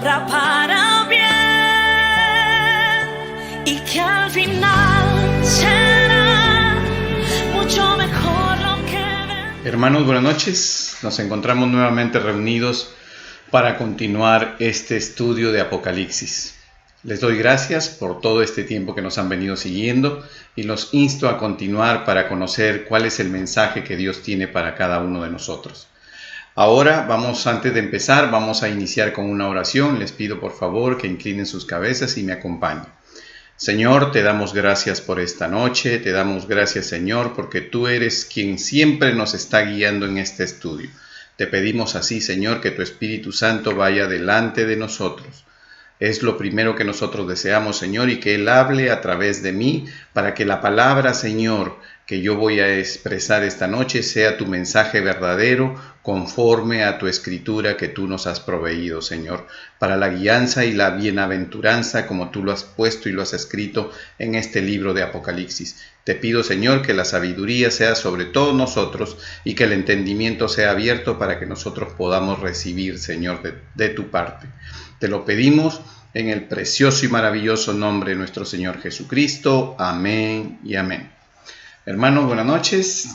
obra para bien y que al final será mucho mejor lo que ven. Hermanos, buenas noches. Nos encontramos nuevamente reunidos para continuar este estudio de Apocalipsis. Les doy gracias por todo este tiempo que nos han venido siguiendo y los insto a continuar para conocer cuál es el mensaje que Dios tiene para cada uno de nosotros. Ahora antes de empezar, vamos a iniciar con una oración. Les pido por favor que inclinen sus cabezas y me acompañen. Señor, te damos gracias por esta noche, te damos gracias, Señor, porque tú eres quien siempre nos está guiando en este estudio. Te pedimos así, Señor, que tu Espíritu Santo vaya delante de nosotros. Es lo primero que nosotros deseamos, Señor, y que Él hable a través de mí para que la palabra, Señor, que yo voy a expresar esta noche sea tu mensaje verdadero conforme a tu escritura que tú nos has proveído, Señor, para la guianza y la bienaventuranza como tú lo has puesto y lo has escrito en este libro de Apocalipsis. Te pido, Señor, que la sabiduría sea sobre todos nosotros y que el entendimiento sea abierto para que nosotros podamos recibir, Señor, de tu parte. Te lo pedimos en el precioso y maravilloso nombre de nuestro Señor Jesucristo. Amén y amén. Hermanos, buenas noches.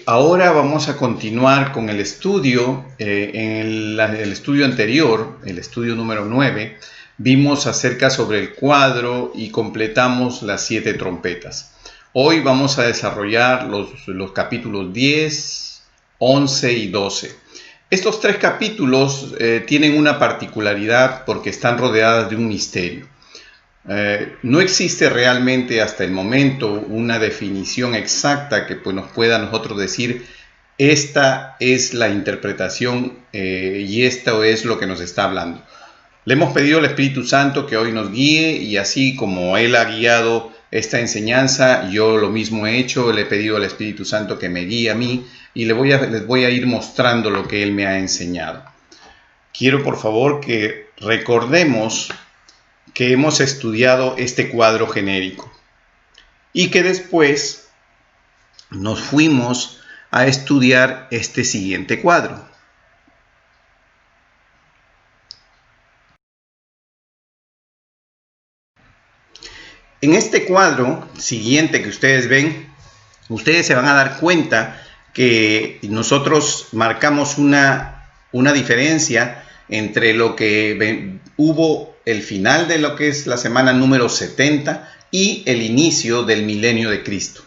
Ahora vamos a continuar con el estudio. En el estudio anterior, el estudio número 9, vimos acerca sobre el cuadro y completamos las 7 trompetas. Hoy vamos a desarrollar los capítulos 10, 11 y 12. Estos 3 capítulos tienen una particularidad porque están rodeadas de un misterio. No existe realmente hasta el momento una definición exacta que nos pueda nosotros decir esta es la interpretación y esto es lo que nos está hablando. Le hemos pedido al Espíritu Santo que hoy nos guíe y así como Él ha guiado esta enseñanza, yo lo mismo he hecho, le he pedido al Espíritu Santo que me guíe a mí y les voy a ir mostrando lo que Él me ha enseñado. Quiero por favor que recordemos que hemos estudiado este cuadro genérico y que después nos fuimos a estudiar este siguiente cuadro. En este cuadro siguiente que ustedes ven, ustedes se van a dar cuenta que nosotros marcamos una diferencia entre lo que hubo el final de lo que es la semana número 70 y el inicio del milenio de Cristo.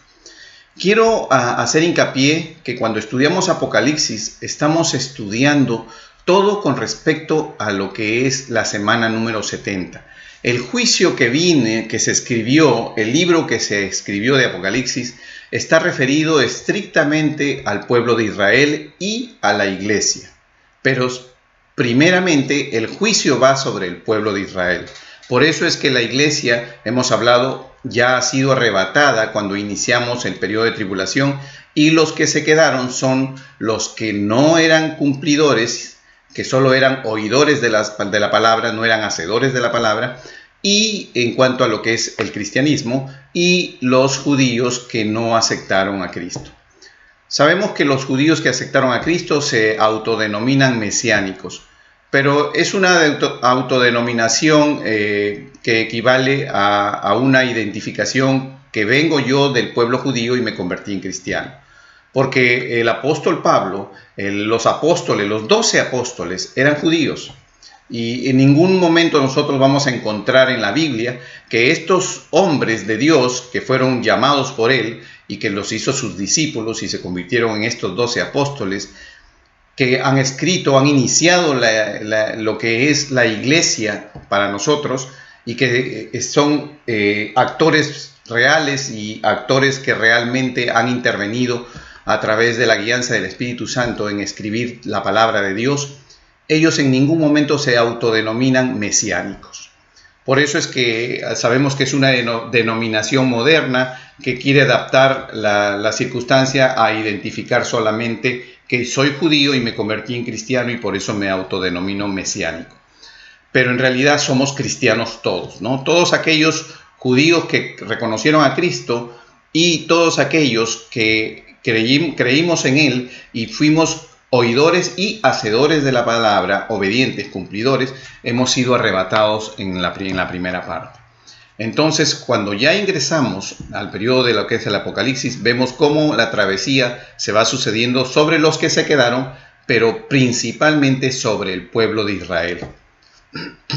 Quiero hacer hincapié que cuando estudiamos Apocalipsis estamos estudiando todo con respecto a lo que es la semana número 70. El juicio que se escribió, el libro que se escribió de Apocalipsis, está referido estrictamente al pueblo de Israel y a la iglesia. Pero primeramente el juicio va sobre el pueblo de Israel. Por eso es que la iglesia, hemos hablado, ya ha sido arrebatada cuando iniciamos el periodo de tribulación y los que se quedaron son los que no eran cumplidores, que solo eran oidores de la palabra, no eran hacedores de la palabra, y en cuanto a lo que es el cristianismo, y los judíos que no aceptaron a Cristo. Sabemos que los judíos que aceptaron a Cristo se autodenominan mesiánicos, pero es una autodenominación que equivale a una identificación que vengo yo del pueblo judío y me convertí en cristiano. Porque el apóstol Pablo, los 12 apóstoles eran judíos. Y en ningún momento nosotros vamos a encontrar en la Biblia que estos hombres de Dios que fueron llamados por Él y que los hizo sus discípulos y se convirtieron en estos 12 apóstoles, que han escrito, han iniciado lo que es la iglesia para nosotros y que son actores reales y actores que realmente han intervenido a través de la guianza del Espíritu Santo en escribir la palabra de Dios. Ellos en ningún momento se autodenominan mesiánicos. Por eso es que sabemos que es una denominación moderna que quiere adaptar la circunstancia a identificar solamente que soy judío y me convertí en cristiano y por eso me autodenomino mesiánico. Pero en realidad somos cristianos todos, ¿no? Todos aquellos judíos que reconocieron a Cristo y todos aquellos que creímos en Él y fuimos oidores y hacedores de la palabra, obedientes, cumplidores, hemos sido arrebatados en la primera parte. Entonces, cuando ya ingresamos al periodo de lo que es el Apocalipsis, vemos cómo la travesía se va sucediendo sobre los que se quedaron, pero principalmente sobre el pueblo de Israel.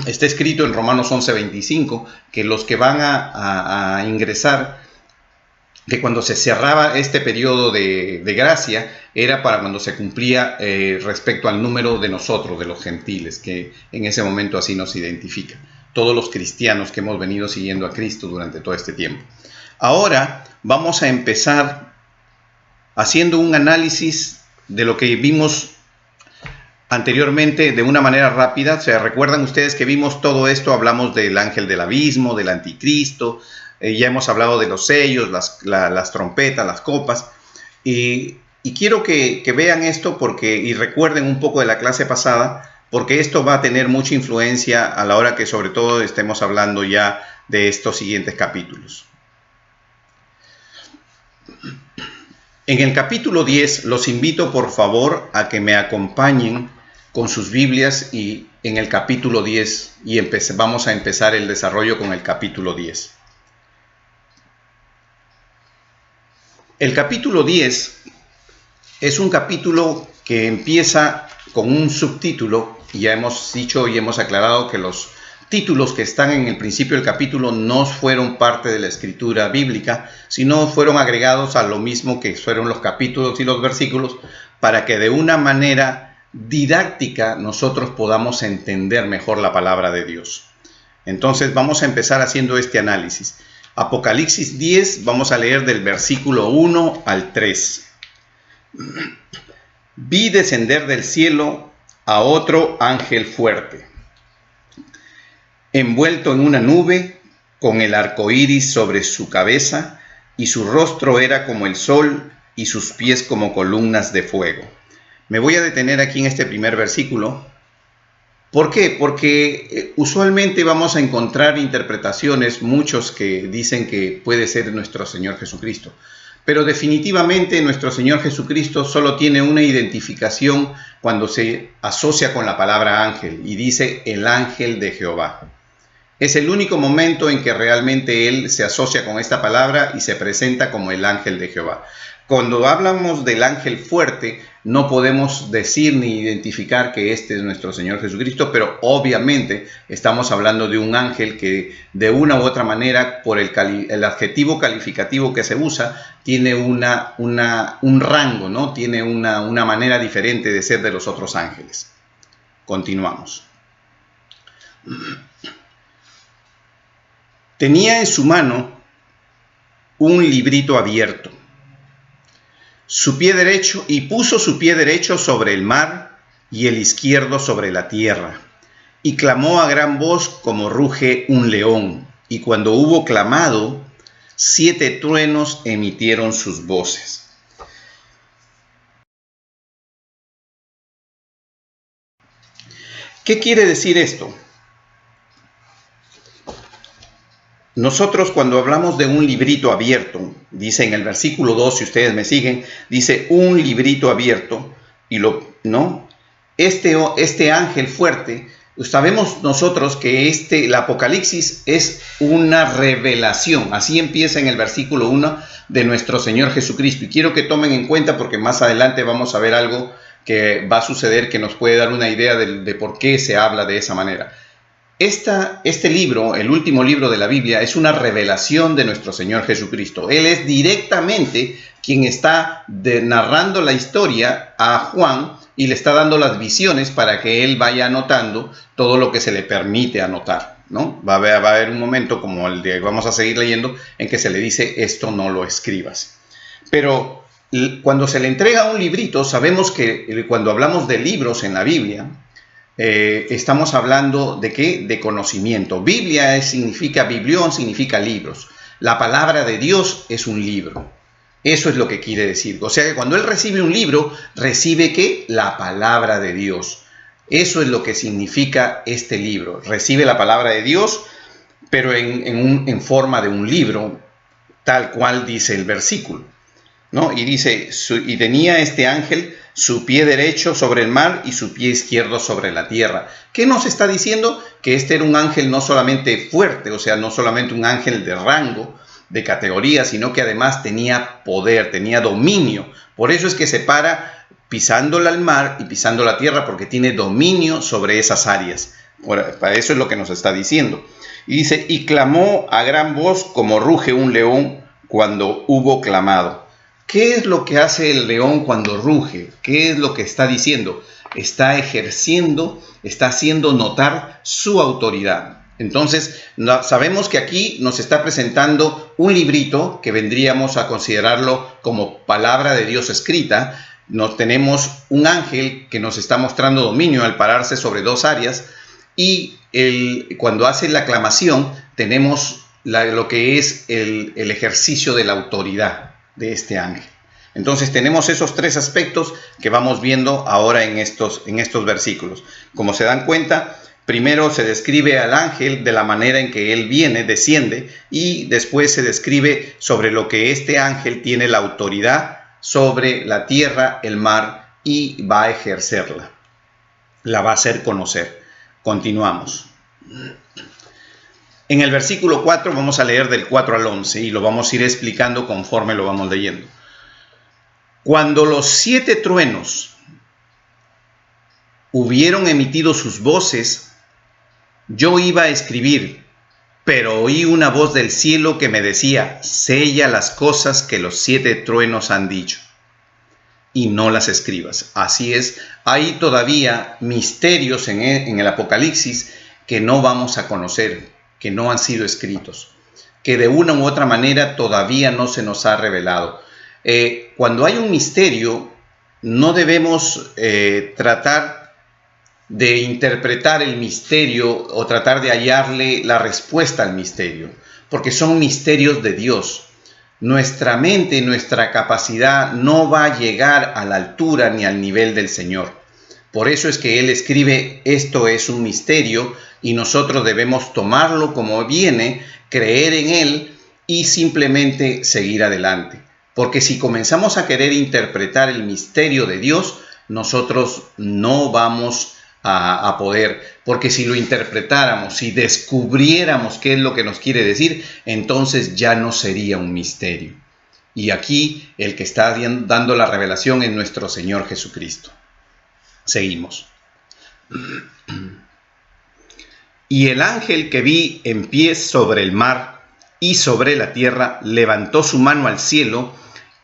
Está escrito en Romanos 11:25 que los que van a ingresar, que cuando se cerraba este periodo de gracia, era para cuando se cumplía respecto al número de nosotros, de los gentiles, que en ese momento así nos identifica. Todos los cristianos que hemos venido siguiendo a Cristo durante todo este tiempo. Ahora vamos a empezar haciendo un análisis de lo que vimos anteriormente de una manera rápida. ¿Se recuerdan ustedes que vimos todo esto? Hablamos del ángel del abismo, del anticristo, ya hemos hablado de los sellos, las trompetas, las copas, y quiero que vean esto y recuerden un poco de la clase pasada, porque esto va a tener mucha influencia a la hora que sobre todo estemos hablando ya de estos siguientes capítulos. En el capítulo 10 los invito por favor a que me acompañen con sus Biblias y en el capítulo 10 y vamos a empezar el desarrollo con el capítulo 10. El capítulo 10 es un capítulo que empieza con un subtítulo. Ya hemos dicho y hemos aclarado que los títulos que están en el principio del capítulo no fueron parte de la escritura bíblica, sino fueron agregados a lo mismo que fueron los capítulos y los versículos, para que de una manera didáctica nosotros podamos entender mejor la palabra de Dios. Entonces vamos a empezar haciendo este análisis. Apocalipsis 10, vamos a leer del versículo 1 al 3. Vi descender del cielo a otro ángel fuerte, envuelto en una nube, con el arco iris sobre su cabeza, y su rostro era como el sol, y sus pies como columnas de fuego. Me voy a detener aquí en este primer versículo. ¿Por qué? Porque usualmente vamos a encontrar interpretaciones, muchos que dicen que puede ser nuestro Señor Jesucristo. Pero definitivamente nuestro Señor Jesucristo solo tiene una identificación cuando se asocia con la palabra ángel y dice el ángel de Jehová. Es el único momento en que realmente Él se asocia con esta palabra y se presenta como el ángel de Jehová. Cuando hablamos del ángel fuerte, no podemos decir ni identificar que este es nuestro Señor Jesucristo, pero obviamente estamos hablando de un ángel que de una u otra manera, por el adjetivo calificativo que se usa, tiene un rango, ¿no? Tiene una manera diferente de ser de los otros ángeles. Continuamos. Tenía en su mano un librito abierto. Puso su pie derecho sobre el mar y el izquierdo sobre la tierra. Y clamó a gran voz como ruge un león. Y cuando hubo clamado, 7 truenos emitieron sus voces. ¿Qué quiere decir esto? Nosotros cuando hablamos de un librito abierto, dice en el versículo 2, si ustedes me siguen, dice un librito abierto, este ángel fuerte, sabemos nosotros que el Apocalipsis es una revelación, así empieza en el versículo 1 de nuestro Señor Jesucristo, y quiero que tomen en cuenta porque más adelante vamos a ver algo que va a suceder que nos puede dar una idea de por qué se habla de esa manera. Este libro, el último libro de la Biblia, es una revelación de nuestro Señor Jesucristo. Él es directamente quien está narrando la historia a Juan y le está dando las visiones para que él vaya anotando todo lo que se le permite anotar, ¿no? Va a haber un momento, como el de vamos a seguir leyendo, en que se le dice esto no lo escribas. Pero cuando se le entrega un librito, sabemos que cuando hablamos de libros en la Biblia, estamos hablando de ¿qué? De conocimiento. Biblia significa, biblión significa libros. La palabra de Dios es un libro. Eso es lo que quiere decir. O sea que cuando él recibe un libro, recibe ¿qué? La palabra de Dios. Eso es lo que significa este libro. Recibe la palabra de Dios, pero en forma de un libro, tal cual dice el versículo. ¿no? Y dice, y tenía este ángel su pie derecho sobre el mar y su pie izquierdo sobre la tierra. ¿Qué nos está diciendo? Que este era un ángel no solamente fuerte, o sea, no solamente un ángel de rango, de categoría, sino que además tenía poder, tenía dominio. Por eso es que se para pisándola al mar y pisando la tierra, porque tiene dominio sobre esas áreas. Para eso es lo que nos está diciendo. Y dice, y clamó a gran voz como ruge un león cuando hubo clamado. ¿Qué es lo que hace el león cuando ruge? ¿Qué es lo que está diciendo? Está ejerciendo, está haciendo notar su autoridad. Entonces, sabemos que aquí nos está presentando un librito que vendríamos a considerarlo como palabra de Dios escrita. Tenemos un ángel que nos está mostrando dominio al pararse sobre dos áreas, y cuando hace la aclamación tenemos lo que es el ejercicio de la autoridad de este ángel. Entonces tenemos esos tres aspectos que vamos viendo ahora en estos versículos. Como se dan cuenta, primero se describe al ángel de la manera en que él viene, desciende, y después se describe sobre lo que este ángel tiene la autoridad sobre la tierra, el mar, y va a ejercerla. La va a hacer conocer. Continuamos. En el versículo 4 vamos a leer del 4 al 11 y lo vamos a ir explicando conforme lo vamos leyendo. Cuando los 7 truenos hubieron emitido sus voces, yo iba a escribir, pero oí una voz del cielo que me decía, sella las cosas que los 7 truenos han dicho, y no las escribas. Así es, hay todavía misterios en el Apocalipsis que no vamos a conocer, que no han sido escritos, que de una u otra manera todavía no se nos ha revelado. Cuando hay un misterio, no debemos tratar de interpretar el misterio o tratar de hallarle la respuesta al misterio, porque son misterios de Dios. Nuestra mente, nuestra capacidad no va a llegar a la altura ni al nivel del Señor. Por eso es que Él escribe, esto es un misterio, y nosotros debemos tomarlo como viene, creer en Él y simplemente seguir adelante. Porque si comenzamos a querer interpretar el misterio de Dios, nosotros no vamos a poder, porque si lo interpretáramos, si descubriéramos qué es lo que nos quiere decir, entonces ya no sería un misterio. Y aquí el que está dando la revelación es nuestro Señor Jesucristo. Seguimos. Y el ángel que vi en pie sobre el mar y sobre la tierra levantó su mano al cielo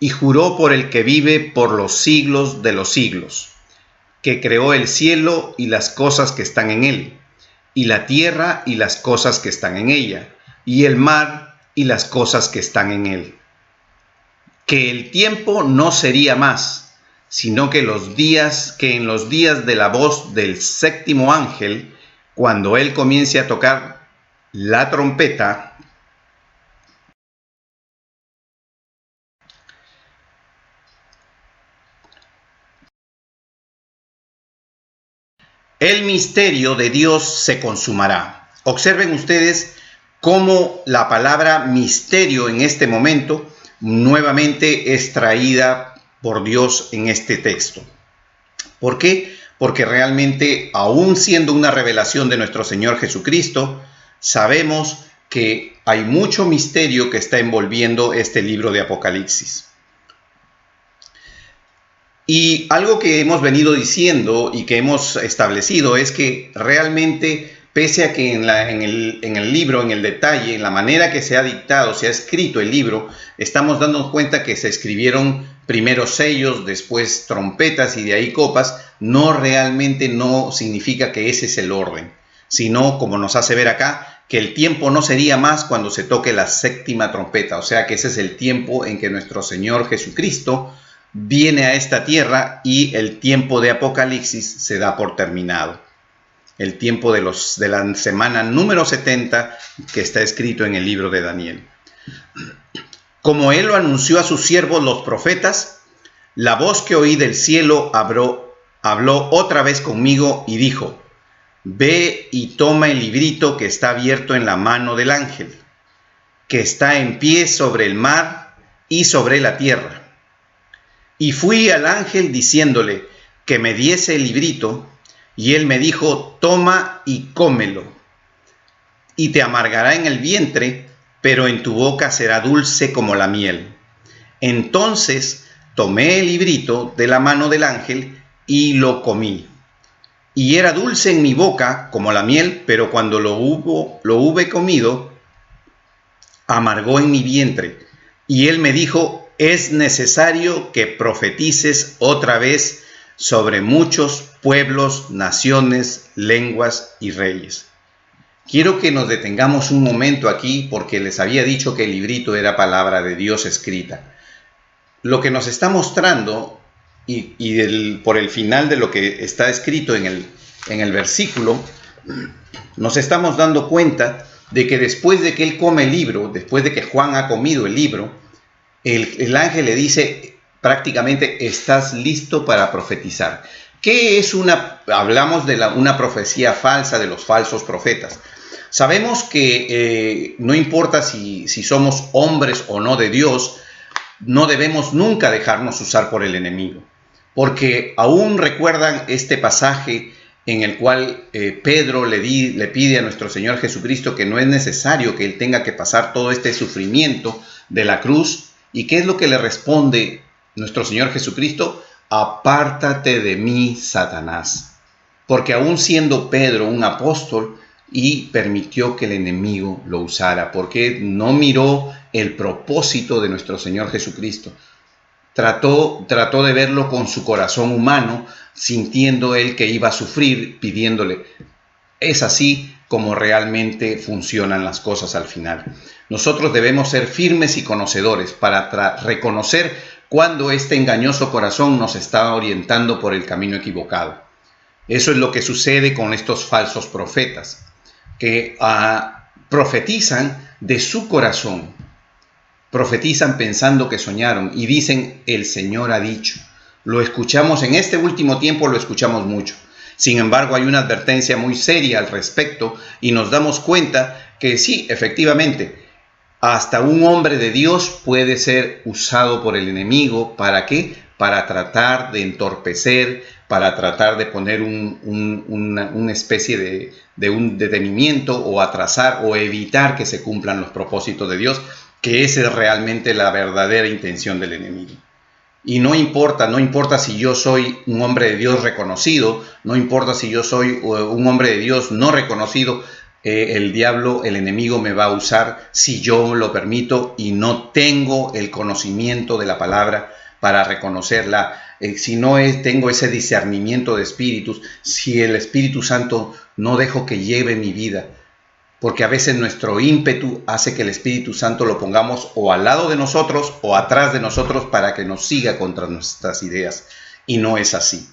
y juró por el que vive por los siglos de los siglos, que creó el cielo y las cosas que están en él, y la tierra y las cosas que están en ella, y el mar y las cosas que están en él. Que el tiempo no sería más, sino que en los días de la voz del séptimo ángel, cuando él comience a tocar la trompeta, el misterio de Dios se consumará. Observen ustedes cómo la palabra misterio en este momento nuevamente es traída por Dios en este texto. ¿Por qué? Porque realmente, aún siendo una revelación de nuestro Señor Jesucristo, sabemos que hay mucho misterio que está envolviendo este libro de Apocalipsis. Y algo que hemos venido diciendo y que hemos establecido es que realmente, pese a que en el libro, en el detalle, en la manera que se ha dictado, se ha escrito el libro, estamos dando cuenta que se escribieron primero sellos, después trompetas y de ahí copas, realmente no significa que ese es el orden, sino, como nos hace ver acá, que el tiempo no sería más cuando se toque la séptima trompeta, o sea que ese es el tiempo en que nuestro Señor Jesucristo viene a esta tierra y el tiempo de Apocalipsis se da por terminado. El tiempo de la semana número 70 que está escrito en el libro de Daniel. Como él lo anunció a sus siervos los profetas, la voz que oí del cielo habló otra vez conmigo y dijo: ve y toma el librito que está abierto en la mano del ángel, que está en pie sobre el mar y sobre la tierra. Y fui al ángel diciéndole que me diese el librito, y él me dijo: toma y cómelo, y te amargará en el vientre, pero en tu boca será dulce como la miel. Entonces tomé el librito de la mano del ángel y lo comí. Y era dulce en mi boca como la miel, pero cuando lo hube comido, amargó en mi vientre. Y él me dijo: es necesario que profetices otra vez sobre muchos pueblos, naciones, lenguas y reyes. Quiero que nos detengamos un momento aquí, porque les había dicho que el librito era palabra de Dios escrita. Lo que nos está mostrando, por el final de lo que está escrito en el versículo, nos estamos dando cuenta de que después de que él come el libro, después de que Juan ha comido el libro, el ángel le dice prácticamente: estás listo para profetizar. ¿Qué es hablamos de una profecía falsa, de los falsos profetas? Sabemos que no importa si somos hombres o no de Dios, no debemos nunca dejarnos usar por el enemigo. Porque aún recuerdan este pasaje en el cual Pedro le pide a nuestro Señor Jesucristo que no es necesario que él tenga que pasar todo este sufrimiento de la cruz. ¿Y qué es lo que le responde nuestro Señor Jesucristo? Apártate de mí, Satanás. Porque aún siendo Pedro un apóstol, y permitió que el enemigo lo usara, porque no miró el propósito de nuestro Señor Jesucristo. Trató de verlo con su corazón humano, sintiendo él que iba a sufrir, pidiéndole. Es así como realmente funcionan las cosas al final. Nosotros debemos ser firmes y conocedores para reconocer cuando este engañoso corazón nos está orientando por el camino equivocado. Eso es lo que sucede con estos falsos profetas, que profetizan de su corazón, profetizan pensando que soñaron y dicen: el Señor ha dicho. Lo escuchamos en este último tiempo, lo escuchamos mucho. Sin embargo, hay una advertencia muy seria al respecto y nos damos cuenta que sí, efectivamente, hasta un hombre de Dios puede ser usado por el enemigo. ¿Para qué? Para tratar de entorpecer, para tratar de poner una especie de un detenimiento, o atrasar o evitar que se cumplan los propósitos de Dios, que esa es realmente la verdadera intención del enemigo. Y no importa si yo soy un hombre de Dios reconocido, no importa si yo soy un hombre de Dios no reconocido, el diablo, el enemigo me va a usar si yo lo permito y no tengo el conocimiento de la palabra para reconocerla. Si no tengo ese discernimiento de espíritus, si el Espíritu Santo no dejo que lleve mi vida, porque a veces nuestro ímpetu hace que el Espíritu Santo lo pongamos o al lado de nosotros o atrás de nosotros para que nos siga contra nuestras ideas, y no es así.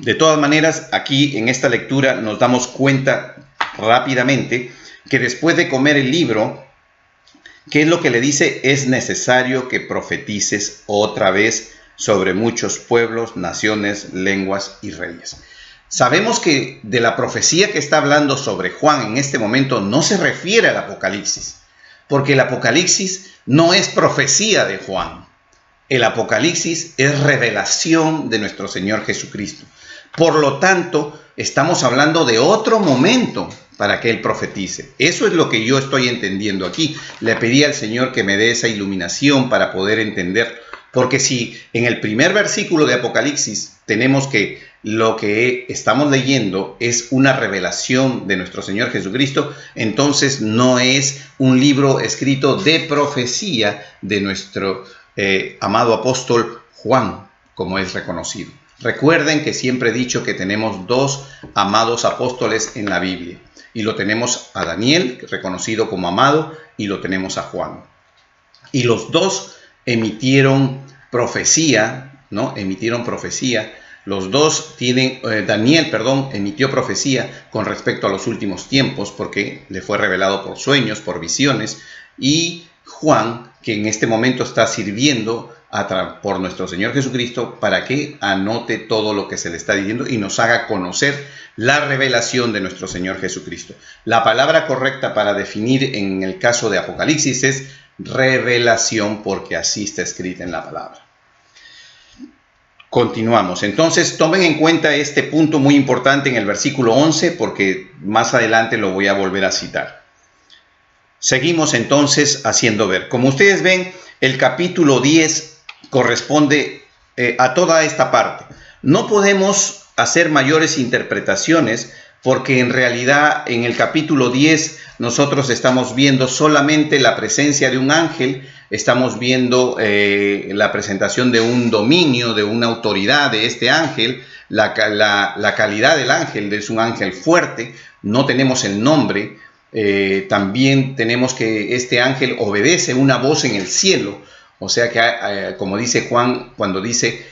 De todas maneras, aquí en esta lectura nos damos cuenta rápidamente que después de comer el libro, ¿qué es lo que le dice? Es necesario que profetices otra vez sobre muchos pueblos, naciones, lenguas y reyes. Sabemos que de la profecía que está hablando sobre Juan en este momento no se refiere al Apocalipsis, porque el Apocalipsis no es profecía de Juan. El Apocalipsis es revelación de nuestro Señor Jesucristo. Por lo tanto, estamos hablando de otro momento para que él profetice. Eso es lo que yo estoy entendiendo aquí. Le pedí al Señor que me dé esa iluminación para poder entender, porque si en el primer versículo de Apocalipsis tenemos que lo que estamos leyendo es una revelación de nuestro Señor Jesucristo, entonces no es un libro escrito de profecía de nuestro amado apóstol Juan, como es reconocido. Recuerden que siempre he dicho que tenemos dos amados apóstoles en la Biblia, y lo tenemos a Daniel, reconocido como amado, y lo tenemos a Juan. Y los dos emitieron profecía, ¿no? Emitieron profecía. Los dos Daniel emitió profecía con respecto a los últimos tiempos, porque le fue revelado por sueños, por visiones, y Juan, que en este momento está sirviendo por nuestro Señor Jesucristo, para que anote todo lo que se le está diciendo y nos haga conocer la revelación de nuestro Señor Jesucristo. La palabra correcta para definir en el caso de Apocalipsis es revelación, porque así está escrita en la palabra. Continuamos. Entonces, tomen en cuenta este punto muy importante en el versículo 11, porque más adelante lo voy a volver a citar. Seguimos entonces haciendo ver. Como ustedes ven, el capítulo 10 corresponde a toda esta parte. No podemos hacer mayores interpretaciones porque en realidad en el capítulo 10 nosotros estamos viendo solamente la presencia de un ángel, estamos viendo la presentación de un dominio, de una autoridad de este ángel, la calidad del ángel, es un ángel fuerte, no tenemos el nombre. También tenemos que este ángel obedece una voz en el cielo, o sea que como dice Juan, cuando dice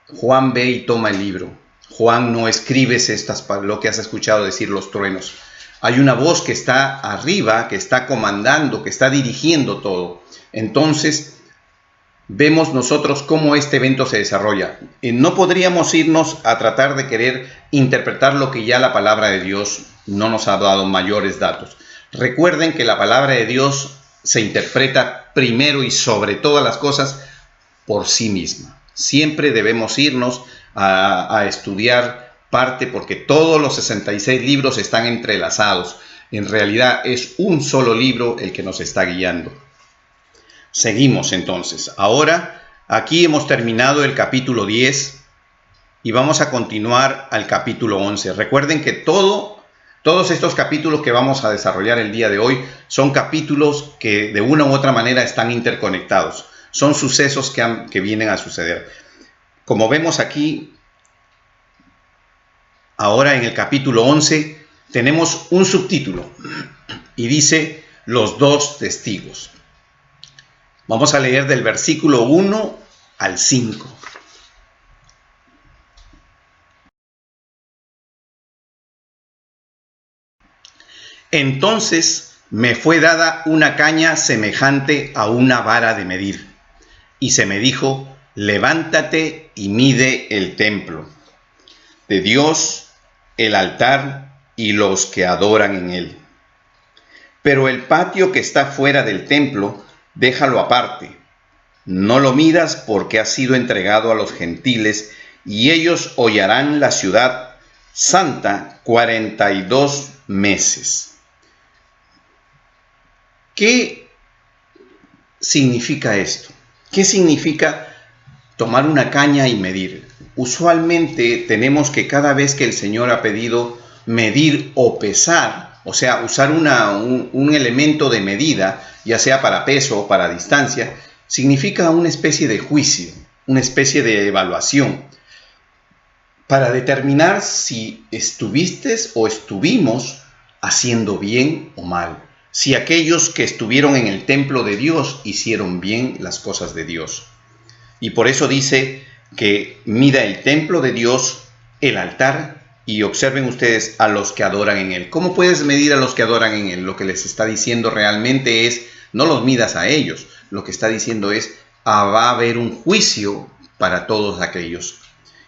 Juan ve y toma el libro, Juan no escribes lo que has escuchado decir los truenos. Hay una voz que está arriba, que está comandando, que está dirigiendo todo. Entonces vemos nosotros cómo este evento se desarrolla. No podríamos irnos a tratar de querer interpretar lo que ya la palabra de Dios no nos ha dado mayores datos. Recuerden que la palabra de Dios se interpreta primero y sobre todas las cosas por sí misma. Siempre debemos irnos a estudiar parte porque todos los 66 libros están entrelazados. En realidad es un solo libro el que nos está guiando. Seguimos entonces. Ahora, aquí hemos terminado el capítulo 10 y vamos a continuar al capítulo 11. Recuerden que todos estos capítulos que vamos a desarrollar el día de hoy son capítulos que de una u otra manera están interconectados. Son sucesos que vienen a suceder. Como vemos aquí, ahora en el capítulo 11 tenemos un subtítulo y dice los dos testigos. Vamos a leer del versículo 1 al 5. Entonces me fue dada una caña semejante a una vara de medir, y se me dijo: levántate y mide el templo de Dios, el altar y los que adoran en él. Pero el patio que está fuera del templo, déjalo aparte. No lo midas porque ha sido entregado a los gentiles, y ellos hollarán la ciudad santa 42 meses. ¿Qué significa esto? ¿Qué significa tomar una caña y medir? Usualmente tenemos que cada vez que el Señor ha pedido medir o pesar, o sea, usar un elemento de medida, ya sea para peso o para distancia, significa una especie de juicio, una especie de evaluación, para determinar si estuviste o estuvimos haciendo bien o mal. Si aquellos que estuvieron en el templo de Dios hicieron bien las cosas de Dios. Y por eso dice que mida el templo de Dios, el altar, y observen ustedes a los que adoran en él. ¿Cómo puedes medir a los que adoran en él? Lo que les está diciendo realmente es, no los midas a ellos. Lo que está diciendo es, va a haber un juicio para todos aquellos.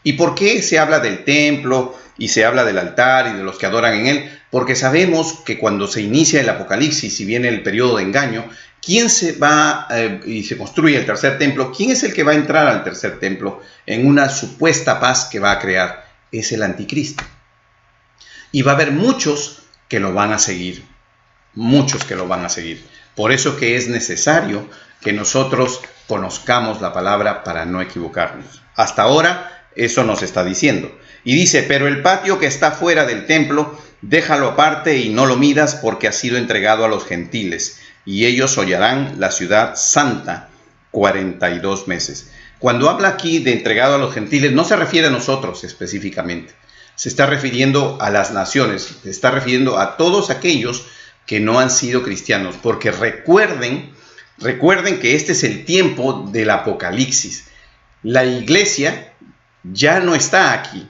¿Y por qué se habla del templo y se habla del altar y de los que adoran en él? Porque sabemos que cuando se inicia el Apocalipsis y viene el periodo de engaño, ¿quién se va y se construye el tercer templo? ¿Quién es el que va a entrar al tercer templo en una supuesta paz que va a crear? Es el anticristo. Y va a haber muchos que lo van a seguir. Muchos que lo van a seguir. Por eso que es necesario que nosotros conozcamos la palabra para no equivocarnos. Hasta ahora eso nos está diciendo. Y dice, pero el patio que está fuera del templo, déjalo aparte y no lo midas porque ha sido entregado a los gentiles, y ellos hollarán la ciudad santa 42 meses. Cuando habla aquí de entregado a los gentiles, no se refiere a nosotros específicamente. Se está refiriendo a las naciones, se está refiriendo a todos aquellos que no han sido cristianos, porque recuerden que este es el tiempo del Apocalipsis. La iglesia ya no está aquí.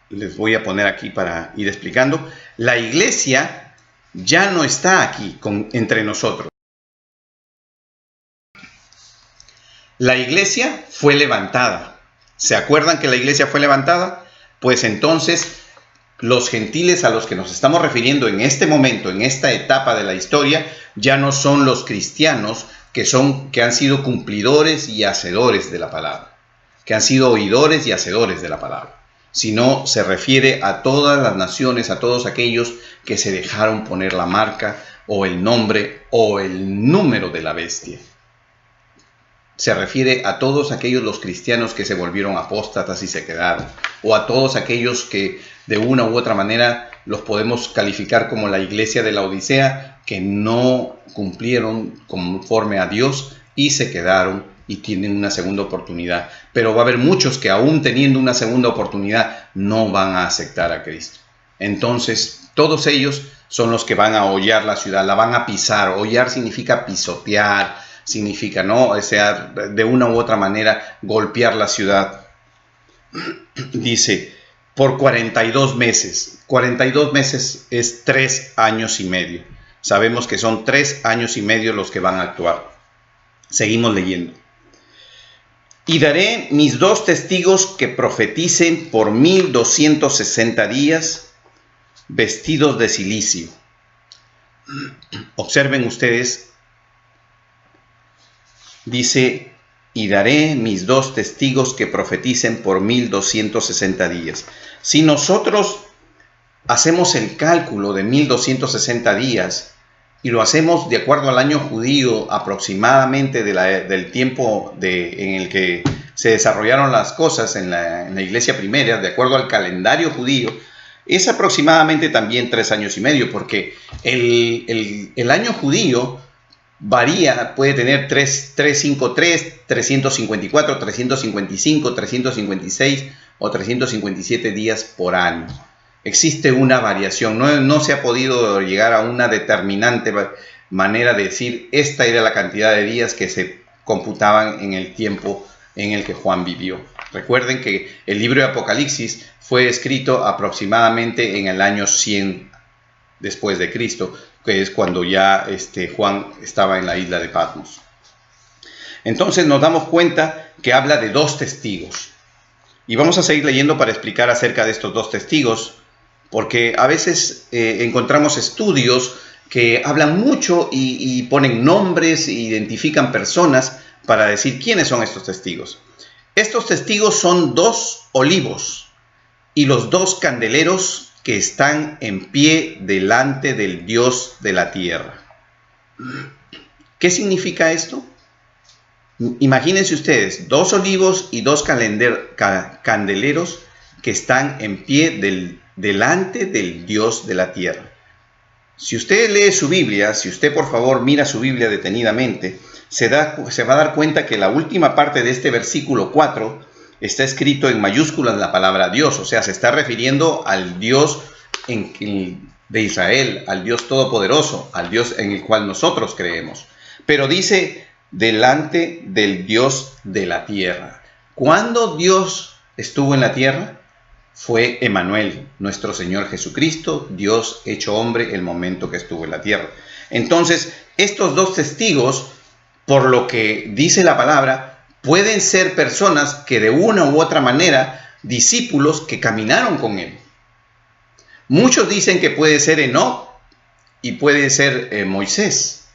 Les voy a poner aquí para ir explicando. La iglesia ya no está aquí entre nosotros. La iglesia fue levantada. ¿Se acuerdan que la iglesia fue levantada? Pues entonces los gentiles a los que nos estamos refiriendo en este momento, en esta etapa de la historia, ya no son los cristianos que han sido cumplidores y hacedores de la palabra. que han sido oidores y hacedores de la palabra, sino se refiere a todas las naciones, a todos aquellos que se dejaron poner la marca o el nombre o el número de la bestia. Se refiere a todos aquellos los cristianos que se volvieron apóstatas y se quedaron, o a todos aquellos que de una u otra manera los podemos calificar como la iglesia de la Odisea, que no cumplieron conforme a Dios y se quedaron y tienen una segunda oportunidad. Pero va a haber muchos que aún teniendo una segunda oportunidad no van a aceptar a Cristo. Entonces todos ellos son los que van a hollar la ciudad, la van a pisar. Hollar significa pisotear, significa, ¿no? O sea, de una u otra manera golpear la ciudad. Dice, por 42 meses. 42 meses es 3 años y medio. Sabemos que son 3 años y medio los que van a actuar. Seguimos leyendo. Y daré mis 2 testigos que profeticen por 1260 días, vestidos de cilicio. Observen ustedes. Dice, y daré mis 2 testigos que profeticen por 1260 días. Si nosotros hacemos el cálculo de 1260 días y lo hacemos de acuerdo al año judío aproximadamente del tiempo en el que se desarrollaron las cosas en la iglesia primera, de acuerdo al calendario judío, es aproximadamente también 3 años y medio, porque el año judío varía, puede tener 353, 354, 355, 356 o 357 días por año. Existe una variación, no se ha podido llegar a una determinante manera de decir esta era la cantidad de días que se computaban en el tiempo en el que Juan vivió. Recuerden que el libro de Apocalipsis fue escrito aproximadamente en el año 100 después de Cristo, que es cuando ya Juan estaba en la isla de Patmos. Entonces nos damos cuenta que habla de 2 testigos. Y vamos a seguir leyendo para explicar acerca de estos 2 testigos, porque a veces encontramos estudios que hablan mucho y ponen nombres e identifican personas para decir quiénes son estos testigos. Estos testigos son 2 olivos y los 2 candeleros que están en pie delante del Dios de la tierra. ¿Qué significa esto? Imagínense ustedes, 2 olivos y 2 candeleros que están en pie delante del Dios de la tierra. Si usted lee su Biblia, si usted por favor mira su Biblia detenidamente, se va a dar cuenta que la última parte de este versículo 4 está escrito en mayúsculas la palabra Dios, o sea, se está refiriendo al Dios de Israel, al Dios todopoderoso, al Dios en el cual nosotros creemos. Pero dice, delante del Dios de la tierra. ¿Cuándo Dios estuvo en la tierra? Fue Emmanuel, nuestro Señor Jesucristo, Dios hecho hombre, el momento que estuvo en la tierra. Entonces, estos 2 testigos, por lo que dice la palabra, pueden ser personas que de una u otra manera, discípulos que caminaron con él. Muchos dicen que puede ser Enoc y puede ser Moisés,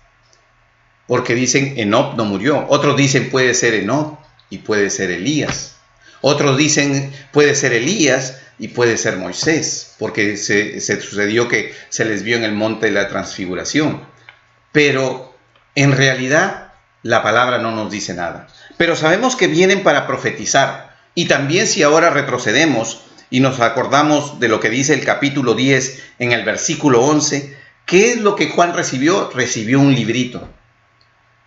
porque dicen Enoc no murió. Otros dicen puede ser Enoc y puede ser Elías. Otros dicen puede ser Elías y puede ser Moisés, porque se sucedió que se les vio en el monte de la transfiguración. Pero en realidad la palabra no nos dice nada. Pero sabemos que vienen para profetizar. Y también si ahora retrocedemos y nos acordamos de lo que dice el capítulo 10 en el versículo 11, ¿qué es lo que Juan recibió? Recibió un librito.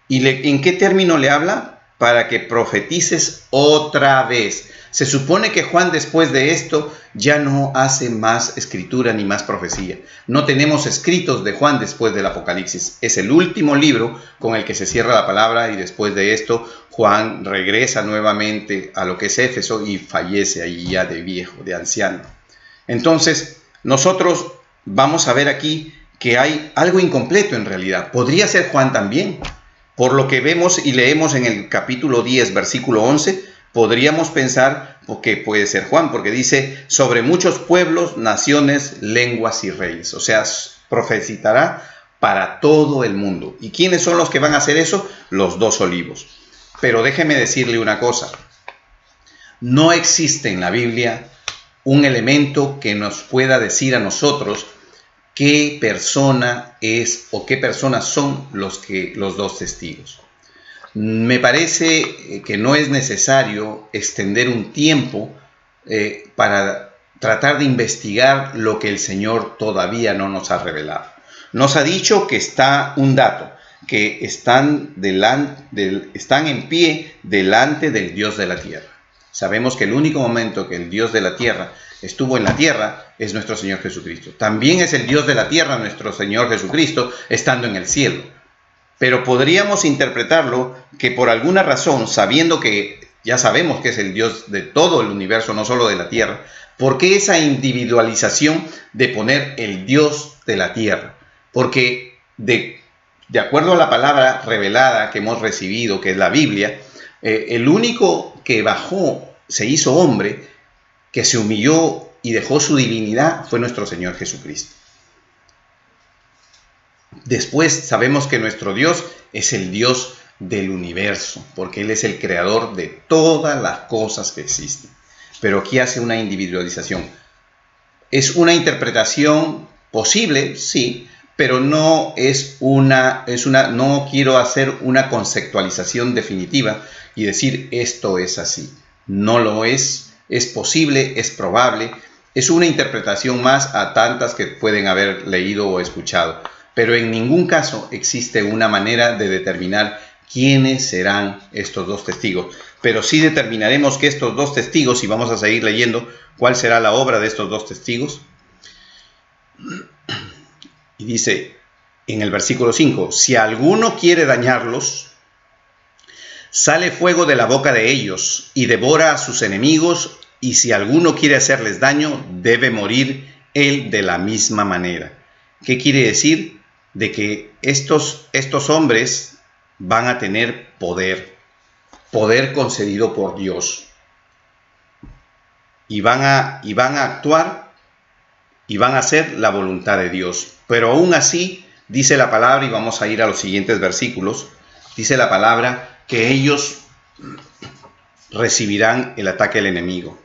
¿Y en qué término le habla? Para que profetices otra vez. Se supone que Juan después de esto ya no hace más escritura ni más profecía. No tenemos escritos de Juan después del Apocalipsis. Es el último libro con el que se cierra la palabra y después de esto Juan regresa nuevamente a lo que es Éfeso y fallece allí ya de viejo, de anciano. Entonces nosotros vamos a ver aquí que hay algo incompleto en realidad. Podría ser Juan también. Por lo que vemos y leemos en el capítulo 10, versículo 11, podríamos pensar que puede ser Juan, porque dice, sobre muchos pueblos, naciones, lenguas y reyes. O sea, profetizará para todo el mundo. ¿Y quiénes son los que van a hacer eso? Los 2 olivos. Pero déjeme decirle una cosa. No existe en la Biblia un elemento que nos pueda decir a nosotros qué persona es o qué personas son los dos testigos. Me parece que no es necesario extender un tiempo para tratar de investigar lo que el Señor todavía no nos ha revelado. Nos ha dicho que está un dato, que están en pie delante del Dios de la tierra. Sabemos que el único momento que el Dios de la tierra estuvo en la tierra es nuestro Señor Jesucristo. También es el Dios de la tierra nuestro Señor Jesucristo estando en el cielo. Pero podríamos interpretarlo que por alguna razón, sabiendo que ya sabemos que es el Dios de todo el universo, no solo de la tierra, ¿por qué esa individualización de poner el Dios de la tierra? Porque de acuerdo a la palabra revelada que hemos recibido, que es la Biblia, el único que bajó, se hizo hombre, que se humilló y dejó su divinidad, fue nuestro Señor Jesucristo. Después sabemos que nuestro Dios es el Dios del universo, porque Él es el creador de todas las cosas que existen. Pero aquí hace una individualización. ¿Es una interpretación posible? Sí, pero no no quiero hacer una conceptualización definitiva y decir esto es así. No lo es posible, es probable, es una interpretación más a tantas que pueden haber leído o escuchado. Pero en ningún caso existe una manera de determinar quiénes serán estos dos testigos. Pero sí determinaremos que estos dos testigos, y vamos a seguir leyendo cuál será la obra de estos dos testigos. Y dice en el versículo 5, si alguno quiere dañarlos, sale fuego de la boca de ellos y devora a sus enemigos, y si alguno quiere hacerles daño, debe morir él de la misma manera. ¿Qué quiere decir? De que estos hombres van a tener poder concedido por Dios, y van a actuar y van a hacer la voluntad de Dios. Pero aún así, dice la palabra, y vamos a ir a los siguientes versículos, dice la palabra que ellos recibirán el ataque del enemigo.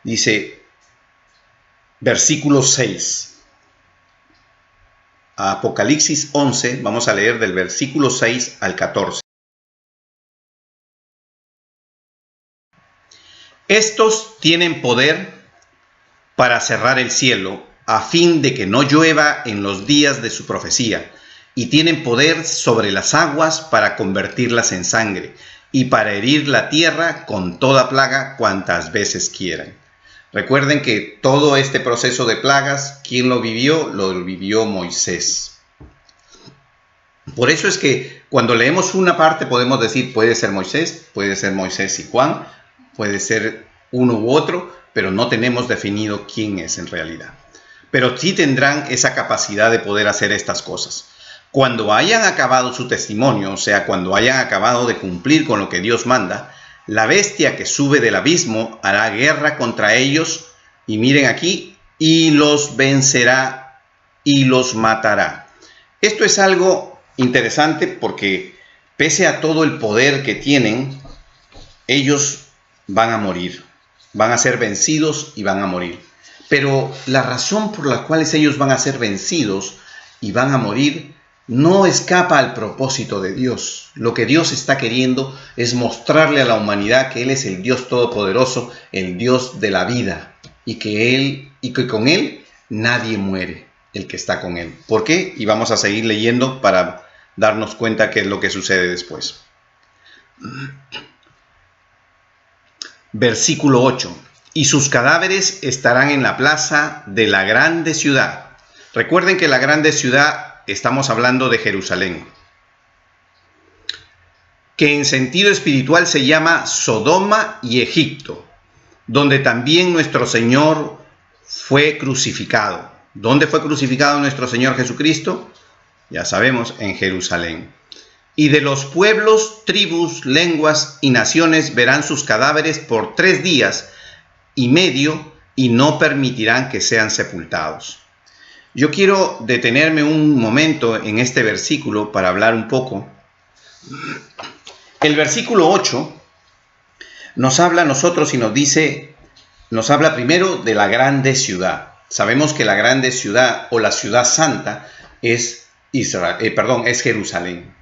Dice, versículo 6. Apocalipsis 11, vamos a leer del versículo 6 al 14. Estos tienen poder para cerrar el cielo, a fin de que no llueva en los días de su profecía, y tienen poder sobre las aguas para convertirlas en sangre, y para herir la tierra con toda plaga cuantas veces quieran. Recuerden que todo este proceso de plagas, ¿quién lo vivió? Lo vivió Moisés. Por eso es que cuando leemos una parte podemos decir, puede ser Moisés y Juan, puede ser uno u otro, pero no tenemos definido quién es en realidad. Pero sí tendrán esa capacidad de poder hacer estas cosas. Cuando hayan acabado su testimonio, o sea, cuando hayan acabado de cumplir con lo que Dios manda, la bestia que sube del abismo hará guerra contra ellos, y miren aquí, y los vencerá y los matará. Esto es algo interesante porque pese a todo el poder que tienen, ellos van a morir, van a ser vencidos y van a morir. Pero la razón por la cual ellos van a ser vencidos y van a morir no escapa al propósito de Dios. Lo que Dios está queriendo es mostrarle a la humanidad que Él es el Dios todopoderoso, el Dios de la vida, y que con Él nadie muere, el que está con Él. ¿Por qué? Y vamos a seguir leyendo para darnos cuenta qué es lo que sucede después. Versículo 8. Y sus cadáveres estarán en la plaza de la grande ciudad. Recuerden que la grande ciudad, estamos hablando de Jerusalén, que en sentido espiritual se llama Sodoma y Egipto, donde también nuestro Señor fue crucificado. ¿Dónde fue crucificado nuestro Señor Jesucristo? Ya sabemos, en Jerusalén. Y de los pueblos, tribus, lenguas y naciones verán sus cadáveres por 3 días y medio y no permitirán que sean sepultados. Yo quiero detenerme un momento en este versículo para hablar un poco. El versículo 8 nos habla a nosotros y nos habla primero de la grande ciudad. Sabemos que la grande ciudad o la ciudad santa es es Jerusalén.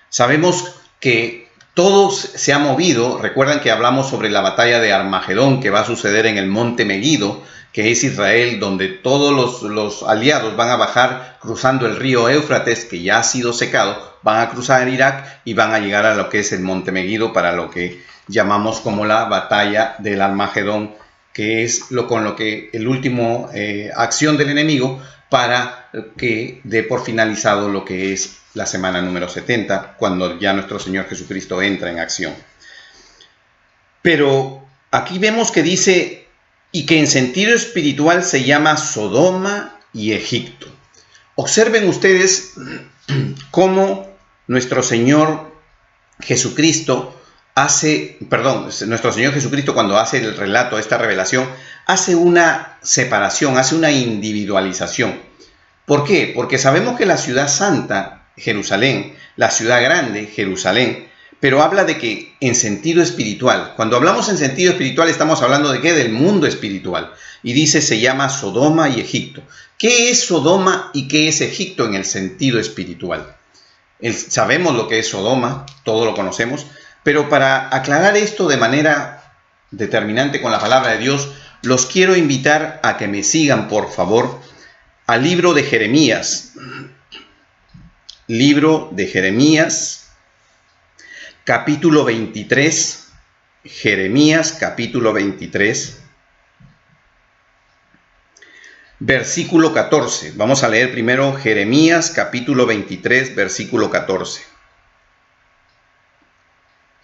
Sabemos que todo se ha movido. Recuerdan que hablamos sobre la batalla de Armagedón que va a suceder en el monte Meguido, que es Israel, donde todos los aliados van a bajar cruzando el río Éufrates, que ya ha sido secado, van a cruzar Irak y van a llegar a lo que es el monte Meguido, para lo que llamamos como la batalla del Armagedón, que es con lo que el último acción del enemigo para que dé por finalizado lo que es la semana número 70, cuando ya nuestro Señor Jesucristo entra en acción. Pero aquí vemos que dice, y que en sentido espiritual se llama Sodoma y Egipto. Observen ustedes cómo nuestro Señor Jesucristo cuando hace el relato, esta revelación, hace una separación, hace una individualización. ¿Por qué? Porque sabemos que la ciudad santa, Jerusalén, la ciudad grande, Jerusalén, pero habla de que en sentido espiritual. Cuando hablamos en sentido espiritual estamos hablando de ¿qué? Del mundo espiritual. Y dice, se llama Sodoma y Egipto. ¿Qué es Sodoma y qué es Egipto en el sentido espiritual? Sabemos lo que es Sodoma, todo lo conocemos, pero para aclarar esto de manera determinante con la palabra de Dios, los quiero invitar a que me sigan, por favor, al libro de Jeremías. Libro de Jeremías, capítulo 23, Jeremías, capítulo 23, versículo 14. Vamos a leer primero Jeremías, capítulo 23, versículo 14.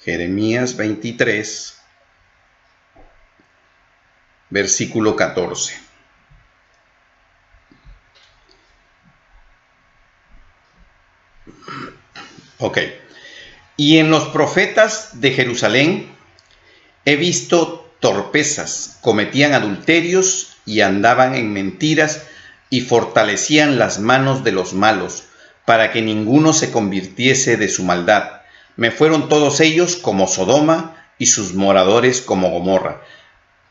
Jeremías 23, versículo 14. Ok. Y en los profetas de Jerusalén he visto torpezas, cometían adulterios y andaban en mentiras y fortalecían las manos de los malos, para que ninguno se convirtiese de su maldad. Me fueron todos ellos como Sodoma y sus moradores como Gomorra.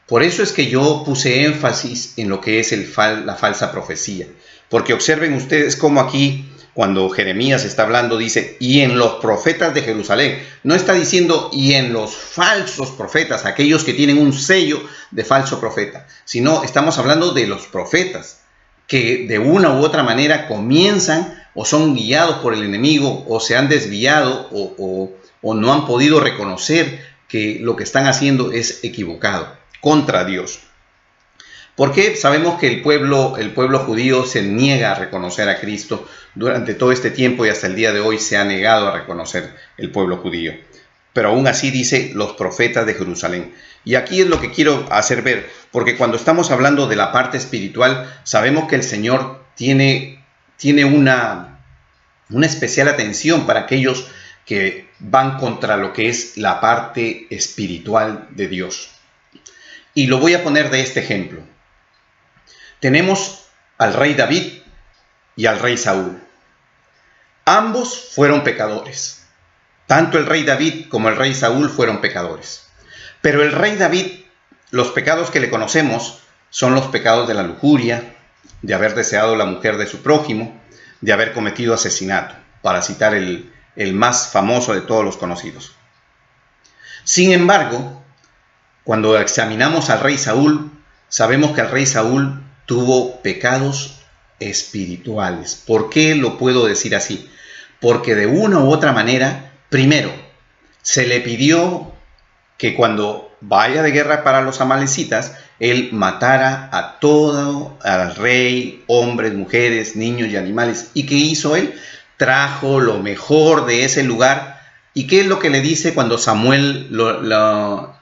Por eso es que yo puse énfasis en lo que es la falsa profecía, porque observen ustedes cómo aquí, cuando Jeremías está hablando, dice, y en los profetas de Jerusalén. No está diciendo, y en los falsos profetas, aquellos que tienen un sello de falso profeta, sino estamos hablando de los profetas, que de una u otra manera comienzan o son guiados por el enemigo, o se han desviado, o no han podido reconocer que lo que están haciendo es equivocado, contra Dios. Porque sabemos que el pueblo judío se niega a reconocer a Cristo durante todo este tiempo, y hasta el día de hoy se ha negado a reconocer el pueblo judío. Pero aún así dice los profetas de Jerusalén. Y aquí es lo que quiero hacer ver, porque cuando estamos hablando de la parte espiritual, sabemos que el Señor tiene una especial atención para aquellos que van contra lo que es la parte espiritual de Dios. Y lo voy a poner de este ejemplo. Tenemos al rey David y al rey Saúl. Ambos fueron pecadores. Tanto el rey David como el rey Saúl fueron pecadores. Pero el rey David, los pecados que le conocemos son los pecados de la lujuria, de haber deseado la mujer de su prójimo, de haber cometido asesinato, para citar el más famoso de todos los conocidos. Sin embargo, cuando examinamos al rey Saúl, sabemos que el rey Saúl tuvo pecados espirituales. ¿Por qué lo puedo decir así? Porque de una u otra manera, primero, se le pidió que cuando vaya de guerra para los amalecitas, él matara a todo, al rey, hombres, mujeres, niños y animales. ¿Y qué hizo él? Trajo lo mejor de ese lugar. ¿Y qué es lo que le dice cuando Samuel lo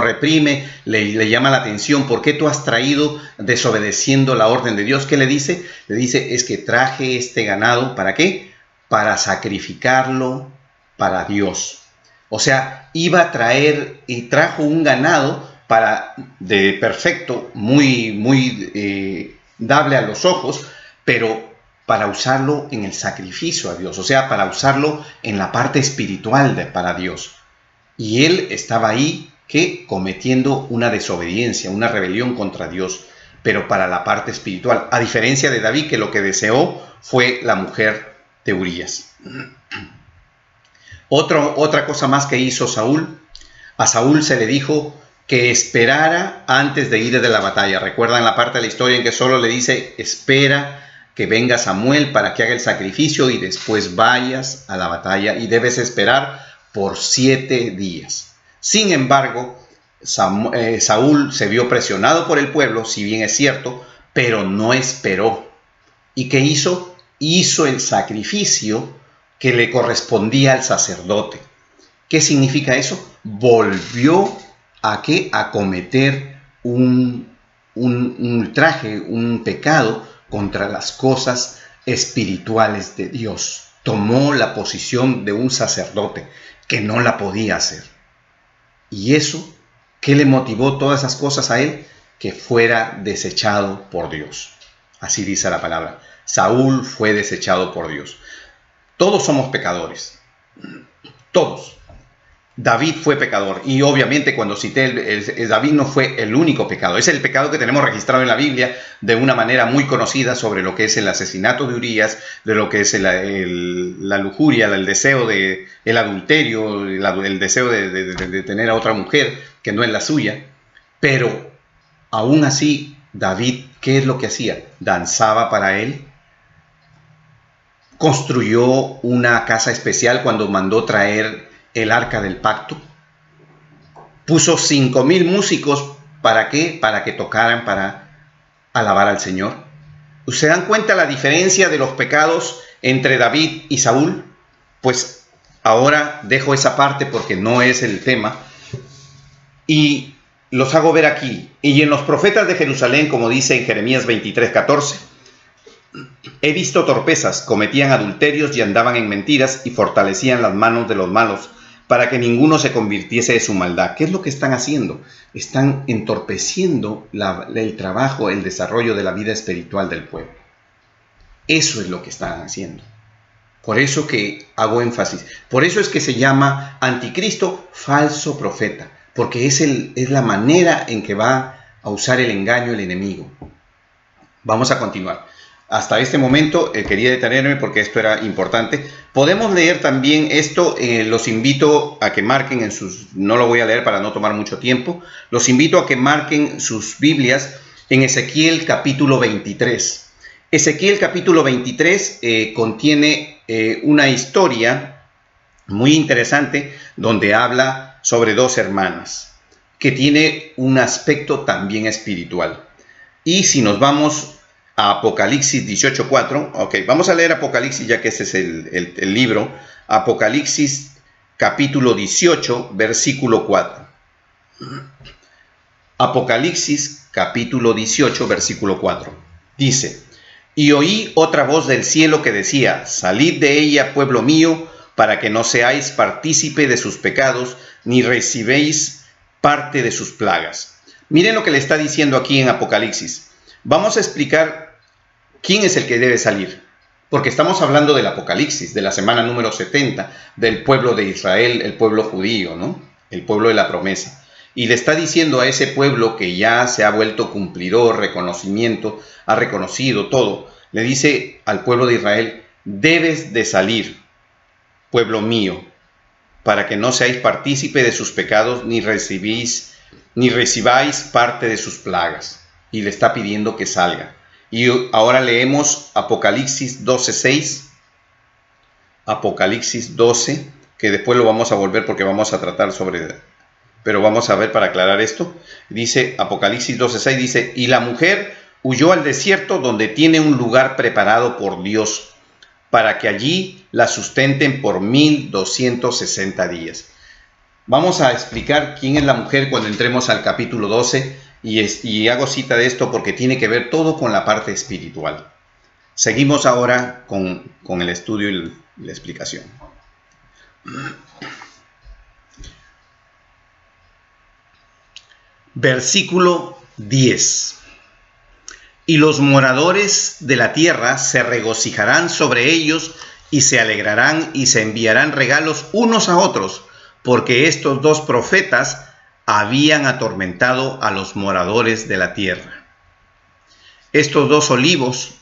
reprime, le llama la atención? ¿Por qué tú has traído desobedeciendo la orden de Dios? ¿Qué le dice? Le dice, es que traje este ganado, ¿para qué? Para sacrificarlo para Dios. O sea, iba a traer y trajo un ganado de perfecto, muy dable a los ojos, pero para usarlo en el sacrificio a Dios, o sea, para usarlo en la parte espiritual para Dios. Y él estaba ahí cometiendo una desobediencia, una rebelión contra Dios, pero para la parte espiritual, a diferencia de David, que lo que deseó fue la mujer de Urías. Otra cosa más que hizo Saúl, a Saúl se le dijo que esperara antes de ir de la batalla. ¿Recuerdan la parte de la historia en que solo le dice, espera que venga Samuel para que haga el sacrificio y después vayas a la batalla, y debes esperar por 7 días? Sin embargo, Saúl se vio presionado por el pueblo, si bien es cierto, pero no esperó. ¿Y qué hizo? Hizo el sacrificio que le correspondía al sacerdote. ¿Qué significa eso? Volvió a cometer un ultraje, un pecado contra las cosas espirituales de Dios. Tomó la posición de un sacerdote que no la podía hacer. ¿Y eso qué le motivó todas esas cosas a él? Que fuera desechado por Dios. Así dice la palabra. Saúl fue desechado por Dios. Todos somos pecadores. Todos. David fue pecador. Y obviamente cuando cité David no fue el único pecado. Es el pecado que tenemos registrado en la Biblia de una manera muy conocida sobre lo que es el asesinato de Urías, de lo que es la lujuria, el deseo el adulterio, el deseo de tener a otra mujer que no es la suya. Pero aún así, David, ¿qué es lo que hacía? Danzaba para él. Construyó una casa especial cuando mandó traer el arca del pacto. Puso 5,000 músicos. ¿Para qué? Para que tocaran, para alabar al Señor. ¿Se dan cuenta la diferencia de los pecados entre David y Saúl? Pues ahora dejo esa parte porque no es el tema y los hago ver aquí. Y en los profetas de Jerusalén, como dice en Jeremías 23:14, he visto torpezas, cometían adulterios y andaban en mentiras y fortalecían las manos de los malos para que ninguno se convirtiese de su maldad. ¿Qué es lo que están haciendo? Están entorpeciendo el trabajo, el desarrollo de la vida espiritual del pueblo. Eso es lo que están haciendo. Por eso que hago énfasis. Por eso es que se llama anticristo, falso profeta, porque es la manera en que va a usar el engaño el enemigo. Vamos a continuar. Hasta este momento quería detenerme porque esto era importante. Podemos leer también esto, los invito a que marquen en sus... No lo voy a leer para no tomar mucho tiempo. Los invito a que marquen sus Biblias en Ezequiel capítulo 23. Ezequiel capítulo 23 contiene una historia muy interesante donde habla sobre 2 hermanas que tiene un aspecto también espiritual. Y si nos vamos a Apocalipsis 18:4, ok, vamos a leer Apocalipsis ya que ese es el libro, Apocalipsis capítulo 18, versículo 4. Apocalipsis capítulo 18, versículo 4. Dice: y oí otra voz del cielo que decía: salid de ella, pueblo mío, para que no seáis partícipe de sus pecados, ni recibéis parte de sus plagas. Miren lo que le está diciendo aquí en Apocalipsis. Vamos a explicar quién es el que debe salir, porque estamos hablando del Apocalipsis, de la semana número 70, del pueblo de Israel, el pueblo judío, ¿no? El pueblo de la promesa. Y le está diciendo a ese pueblo que ya se ha vuelto cumplidor, reconocimiento, ha reconocido todo. Le dice al pueblo de Israel: debes de salir, pueblo mío, para que no seáis partícipe de sus pecados, ni recibáis parte de sus plagas. Y le está pidiendo que salga. Y ahora leemos Apocalipsis 12:6. Apocalipsis 12, que después lo vamos a volver porque vamos a tratar sobre... Pero vamos a ver para aclarar esto. Dice Apocalipsis 12:6, dice: y la mujer huyó al desierto donde tiene un lugar preparado por Dios, para que allí la sustenten por 1260 días. Vamos a explicar quién es la mujer cuando entremos al capítulo 12 y hago cita de esto porque tiene que ver todo con la parte espiritual. Seguimos ahora con el estudio y la explicación. Versículo 10. Y los moradores de la tierra se regocijarán sobre ellos y se alegrarán y se enviarán regalos unos a otros, porque estos dos profetas habían atormentado a los moradores de la tierra. Estos dos olivos,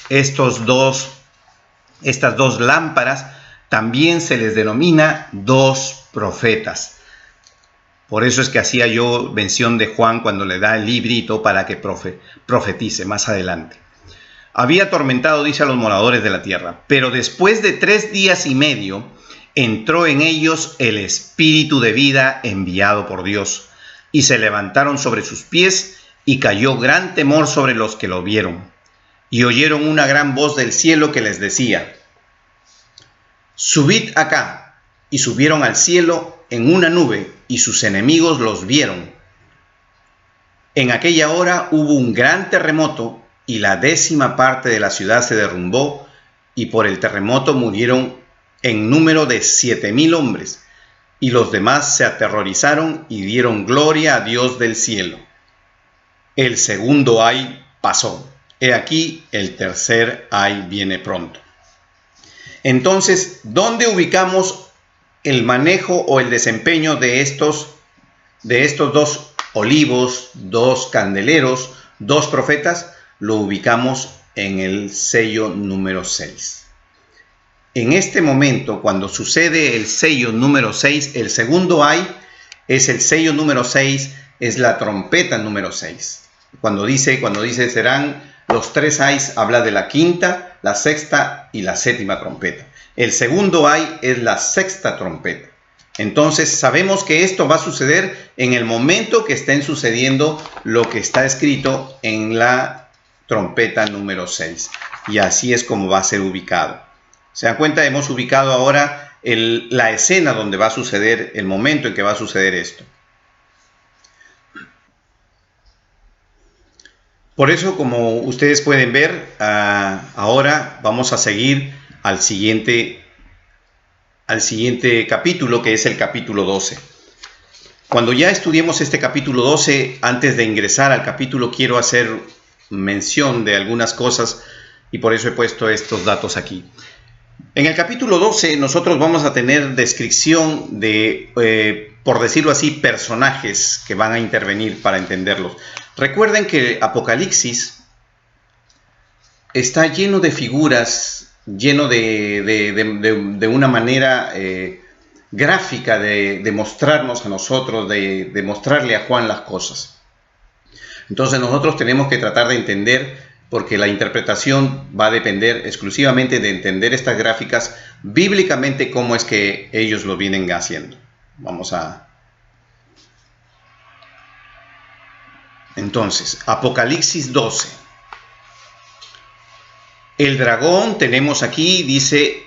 estas dos lámparas, también se les denomina dos profetas. Por eso es que hacía yo mención de Juan cuando le da el librito para que profetice más adelante. Había atormentado, dice, a los moradores de la tierra, pero después de 3 días y medio entró en ellos el espíritu de vida enviado por Dios, y se levantaron sobre sus pies, y cayó gran temor sobre los que lo vieron. Y oyeron una gran voz del cielo que les decía: subid acá. Y subieron al cielo en una nube, y sus enemigos los vieron. En aquella hora hubo un gran terremoto, y la 10ª parte de la ciudad se derrumbó, y por el terremoto murieron en número de 7,000 hombres, y los demás se aterrorizaron y dieron gloria a Dios del cielo. El segundo ay pasó. He aquí, el tercer ay viene pronto. Entonces, ¿dónde ubicamos el manejo o el desempeño de estos dos olivos, dos candeleros, dos profetas? Lo ubicamos en el sello número 6. En este momento, cuando sucede el sello número 6, el segundo ay es el sello número 6, es la trompeta número 6. Cuando dice serán los 3 ayes, habla de la 5ª, la 6ª y la 7ª trompeta. El segundo ay es la 6ª trompeta. Entonces sabemos que esto va a suceder en el momento que estén sucediendo lo que está escrito en la trompeta número 6. Y así es como va a ser ubicado. ¿Se dan cuenta? Hemos ubicado ahora la escena donde va a suceder, el momento en que va a suceder esto. Por eso, como ustedes pueden ver, ahora vamos a seguir al siguiente capítulo, que es el capítulo 12. Cuando ya estudiemos este capítulo 12, antes de ingresar al capítulo, quiero hacer mención de algunas cosas y por eso he puesto estos datos aquí. En el capítulo 12 nosotros vamos a tener descripción de, por decirlo así, personajes que van a intervenir para entenderlos. Recuerden que Apocalipsis está lleno de figuras, lleno de una manera gráfica de mostrarnos a nosotros, de mostrarle a Juan las cosas. Entonces nosotros tenemos que tratar de entender, porque la interpretación va a depender exclusivamente de entender estas gráficas bíblicamente, cómo es que ellos lo vienen haciendo. Entonces, Apocalipsis 12. El dragón, tenemos aquí, dice,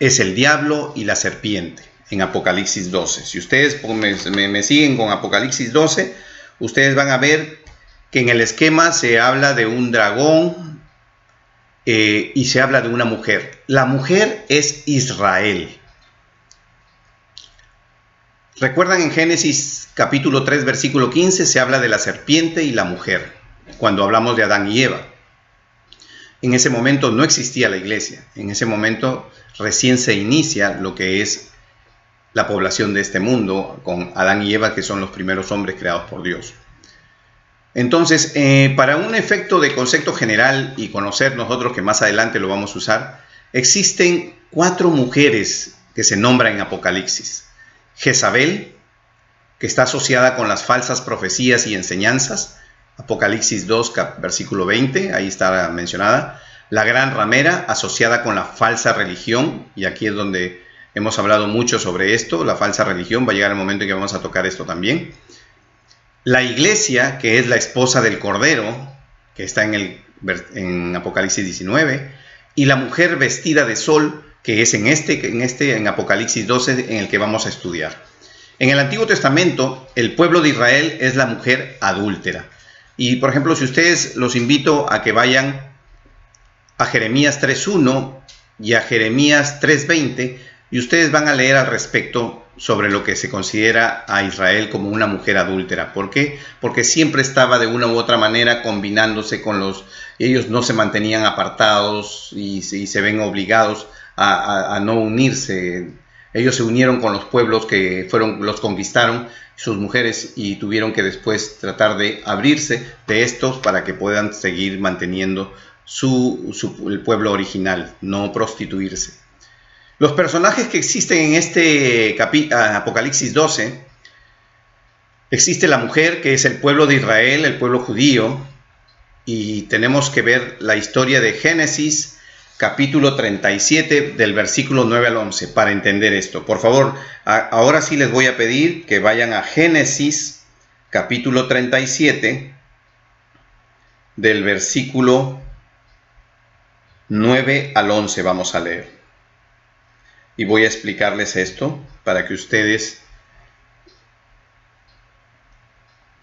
es el diablo y la serpiente, en Apocalipsis 12. Si ustedes me siguen con Apocalipsis 12, ustedes van a ver que en el esquema se habla de un dragón y se habla de una mujer. La mujer es Israel. ¿Recuerdan en Génesis capítulo 3, versículo 15? Se habla de la serpiente y la mujer, cuando hablamos de Adán y Eva. En ese momento no existía la iglesia. En ese momento recién se inicia lo que es la población de este mundo, con Adán y Eva, que son los primeros hombres creados por Dios. Entonces, para un efecto de concepto general y conocer nosotros, que más adelante lo vamos a usar, existen 4 mujeres que se nombran en Apocalipsis. Jezabel, que está asociada con las falsas profecías y enseñanzas, Apocalipsis 2, versículo 20, ahí está mencionada. La gran ramera, asociada con la falsa religión, y aquí es donde hemos hablado mucho sobre esto, la falsa religión, va a llegar el momento en que vamos a tocar esto también. La iglesia, que es la esposa del Cordero, que está en Apocalipsis 19, y la mujer vestida de sol, que es en Apocalipsis 12, en el que vamos a estudiar. En el Antiguo Testamento, el pueblo de Israel es la mujer adúltera. Y, por ejemplo, si ustedes, los invito a que vayan a Jeremías 3.1 y a Jeremías 3.20, y ustedes van a leer al respecto sobre lo que se considera a Israel como una mujer adúltera. ¿Por qué? Porque siempre estaba de una u otra manera combinándose con ellos no se mantenían apartados y se ven obligados a no unirse Ellos se unieron con los pueblos que los conquistaron, sus mujeres, y tuvieron que después tratar de abrirse de estos para que puedan seguir manteniendo el pueblo original, no prostituirse. Los personajes que existen en este Apocalipsis 12, existe la mujer, que es el pueblo de Israel, el pueblo judío, y tenemos que ver la historia de Génesis, capítulo 37, del versículo 9 al 11, para entender esto. Por favor, ahora sí les voy a pedir que vayan a Génesis, capítulo 37, del versículo 9 al 11, vamos a leer. Y voy a explicarles esto para que ustedes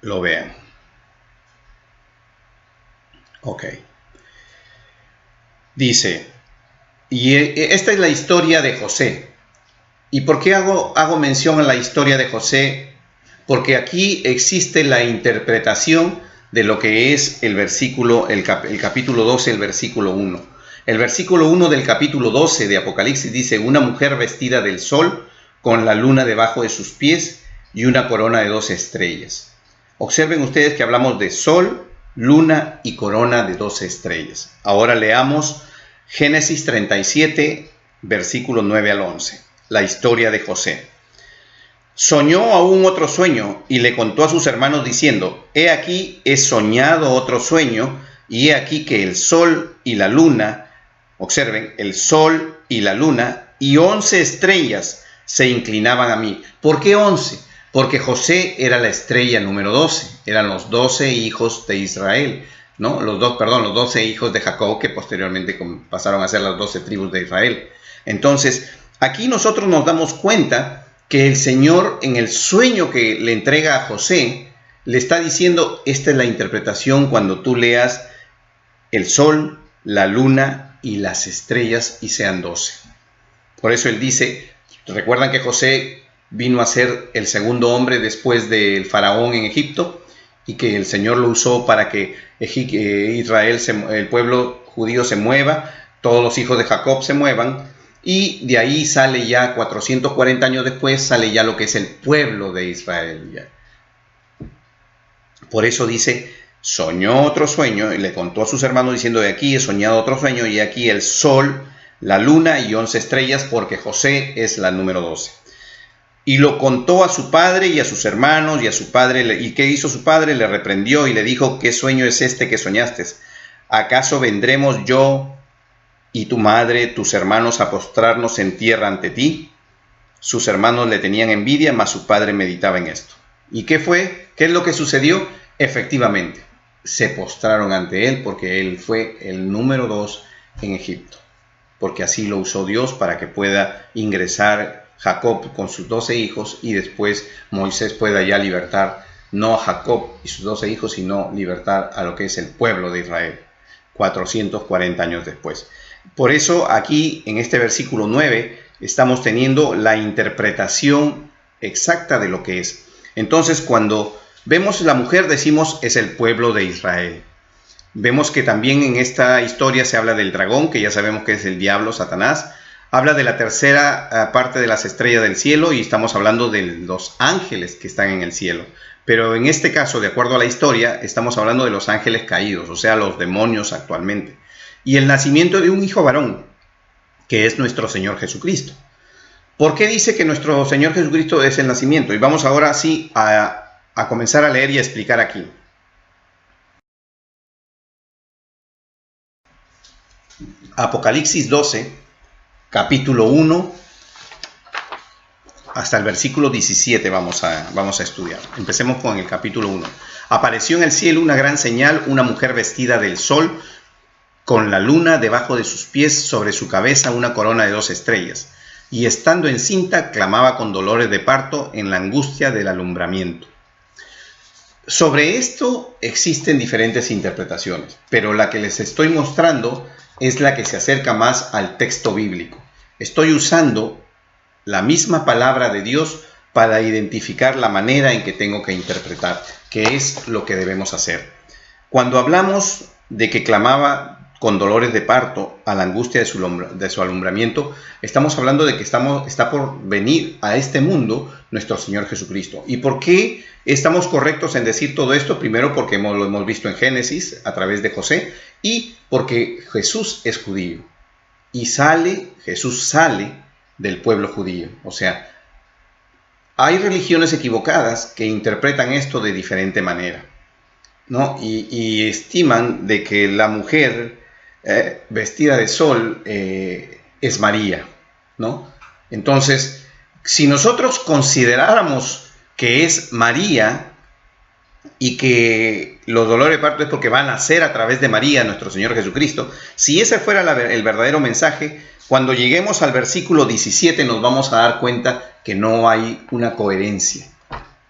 lo vean. Ok. Dice, y esta es la historia de José. ¿Y por qué hago mención a la historia de José? Porque aquí existe la interpretación de lo que es el capítulo 12, el versículo 1. El versículo 1 del capítulo 12 de Apocalipsis dice: una mujer vestida del sol, con la luna debajo de sus pies y una corona de 12 estrellas. Observen ustedes que hablamos de sol, luna y corona de 12 estrellas. Ahora leamos Génesis 37, versículo 9 al 11. La historia de José. Soñó aún otro sueño y le contó a sus hermanos diciendo: he aquí he soñado otro sueño, y he aquí que el sol y la luna, observen, el sol y la luna y 11 estrellas se inclinaban a mí. ¿Por qué 11? Porque José era la estrella número 12, eran los 12 hijos de Israel, ¿no? Los 12 hijos de Jacob, que posteriormente pasaron a ser las 12 tribus de Israel. Entonces, aquí nosotros nos damos cuenta que el Señor, en el sueño que le entrega a José, le está diciendo: esta es la interpretación cuando tú leas el sol, la luna y las estrellas y sean 12. Por eso él dice, recuerdan que José vino a ser el segundo hombre después del faraón en Egipto, y que el Señor lo usó para que Israel, el pueblo judío, se mueva, todos los hijos de Jacob se muevan, y de ahí sale ya 440 años después, sale ya lo que es el pueblo de Israel. Ya. Por eso dice, soñó otro sueño, y le contó a sus hermanos diciendo: de aquí he soñado otro sueño, y aquí el sol, la luna y 11 estrellas, porque José es la número 12. Y lo contó a su padre y a sus hermanos y a su padre. ¿Y qué hizo su padre? Le reprendió y le dijo: ¿qué sueño es este que soñaste? ¿Acaso vendremos yo y tu madre, tus hermanos, a postrarnos en tierra ante ti? Sus hermanos le tenían envidia, mas su padre meditaba en esto. ¿Y qué fue? ¿Qué es lo que sucedió? Efectivamente, se postraron ante él, porque él fue el número 2 en Egipto, porque así lo usó Dios para que pueda ingresar Jacob con sus 12 hijos, y después Moisés pueda ya libertar no a Jacob y sus 12 hijos, sino libertar a lo que es el pueblo de Israel, 440 años después. Por eso aquí en este versículo 9 estamos teniendo la interpretación exacta de lo que es. Entonces, cuando vemos la mujer, decimos es el pueblo de Israel. Vemos que también en esta historia se habla del dragón, que ya sabemos que es el diablo, Satanás. Habla de la tercera parte de las estrellas del cielo, y estamos hablando de los ángeles que están en el cielo. Pero en este caso, de acuerdo a la historia, estamos hablando de los ángeles caídos, o sea, los demonios actualmente. Y el nacimiento de un hijo varón, que es nuestro Señor Jesucristo. ¿Por qué dice que nuestro Señor Jesucristo es el nacimiento? Y vamos ahora sí a comenzar a leer y a explicar aquí. Apocalipsis 12, capítulo 1, hasta el versículo 17 vamos a estudiar. Empecemos con el capítulo 1. Apareció en el cielo una gran señal, una mujer vestida del sol, con la luna debajo de sus pies, sobre su cabeza una corona de 2 estrellas. Y estando encinta, clamaba con dolores de parto en la angustia del alumbramiento. Sobre esto existen diferentes interpretaciones, pero la que les estoy mostrando es la que se acerca más al texto bíblico. Estoy usando la misma palabra de Dios para identificar la manera en que tengo que interpretar, que es lo que debemos hacer. Cuando hablamos de que clamaba con dolores de parto, a la angustia de su alumbramiento, estamos hablando de que está por venir a este mundo nuestro Señor Jesucristo. ¿Y por qué estamos correctos en decir todo esto? Primero porque lo hemos visto en Génesis a través de José, y porque Jesús es judío. Y Jesús sale del pueblo judío. O sea, hay religiones equivocadas que interpretan esto de diferente manera, ¿no? Y estiman de que la mujer vestida de sol es María, ¿no? Entonces, si nosotros consideráramos que es María y que los dolores de parto es porque van a nacer a través de María, nuestro Señor Jesucristo, si ese fuera el verdadero mensaje, cuando lleguemos al versículo 17 nos vamos a dar cuenta que no hay una coherencia,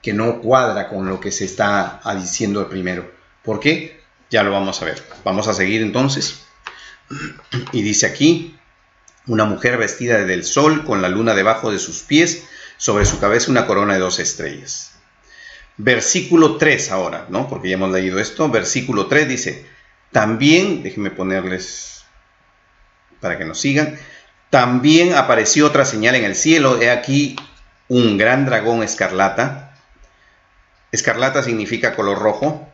que no cuadra con lo que se está diciendo el primero. ¿Por qué? Ya lo vamos a ver. Vamos a seguir entonces. Y dice aquí, una mujer vestida del sol, con la luna debajo de sus pies, sobre su cabeza una corona de 2 estrellas. Versículo 3 ahora, ¿no? Porque ya hemos leído esto. Versículo 3 dice, también, déjenme ponerles para que nos sigan, también apareció otra señal en el cielo, he aquí un gran dragón escarlata. Escarlata significa color rojo,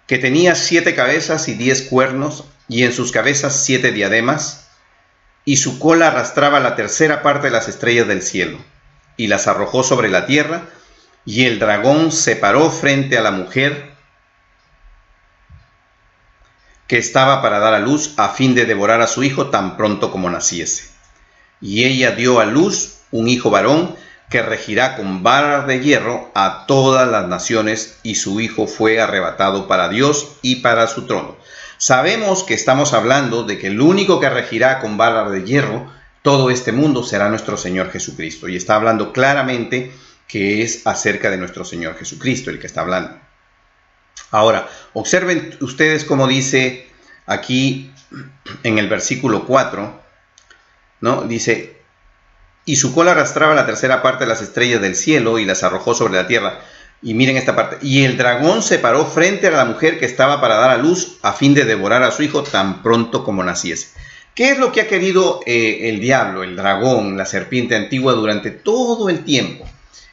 que tenía 7 cabezas y 10 cuernos, y en sus cabezas 7 diademas, y su cola arrastraba la tercera parte de las estrellas del cielo, y las arrojó sobre la tierra, y el dragón se paró frente a la mujer que estaba para dar a luz, a fin de devorar a su hijo tan pronto como naciese. Y ella dio a luz un hijo varón, que regirá con varas de hierro a todas las naciones, y su hijo fue arrebatado para Dios y para su trono. Sabemos que estamos hablando de que el único que regirá con varas de hierro todo este mundo será nuestro Señor Jesucristo, y está hablando claramente que es acerca de nuestro Señor Jesucristo el que está hablando. Ahora, observen ustedes cómo dice aquí en el versículo 4, ¿no? Dice, y su cola arrastraba la tercera parte de las estrellas del cielo y las arrojó sobre la tierra. Y miren esta parte. Y el dragón se paró frente a la mujer que estaba para dar a luz, a fin de devorar a su hijo tan pronto como naciese. ¿Qué es lo que ha querido el diablo, el dragón, la serpiente antigua durante todo el tiempo?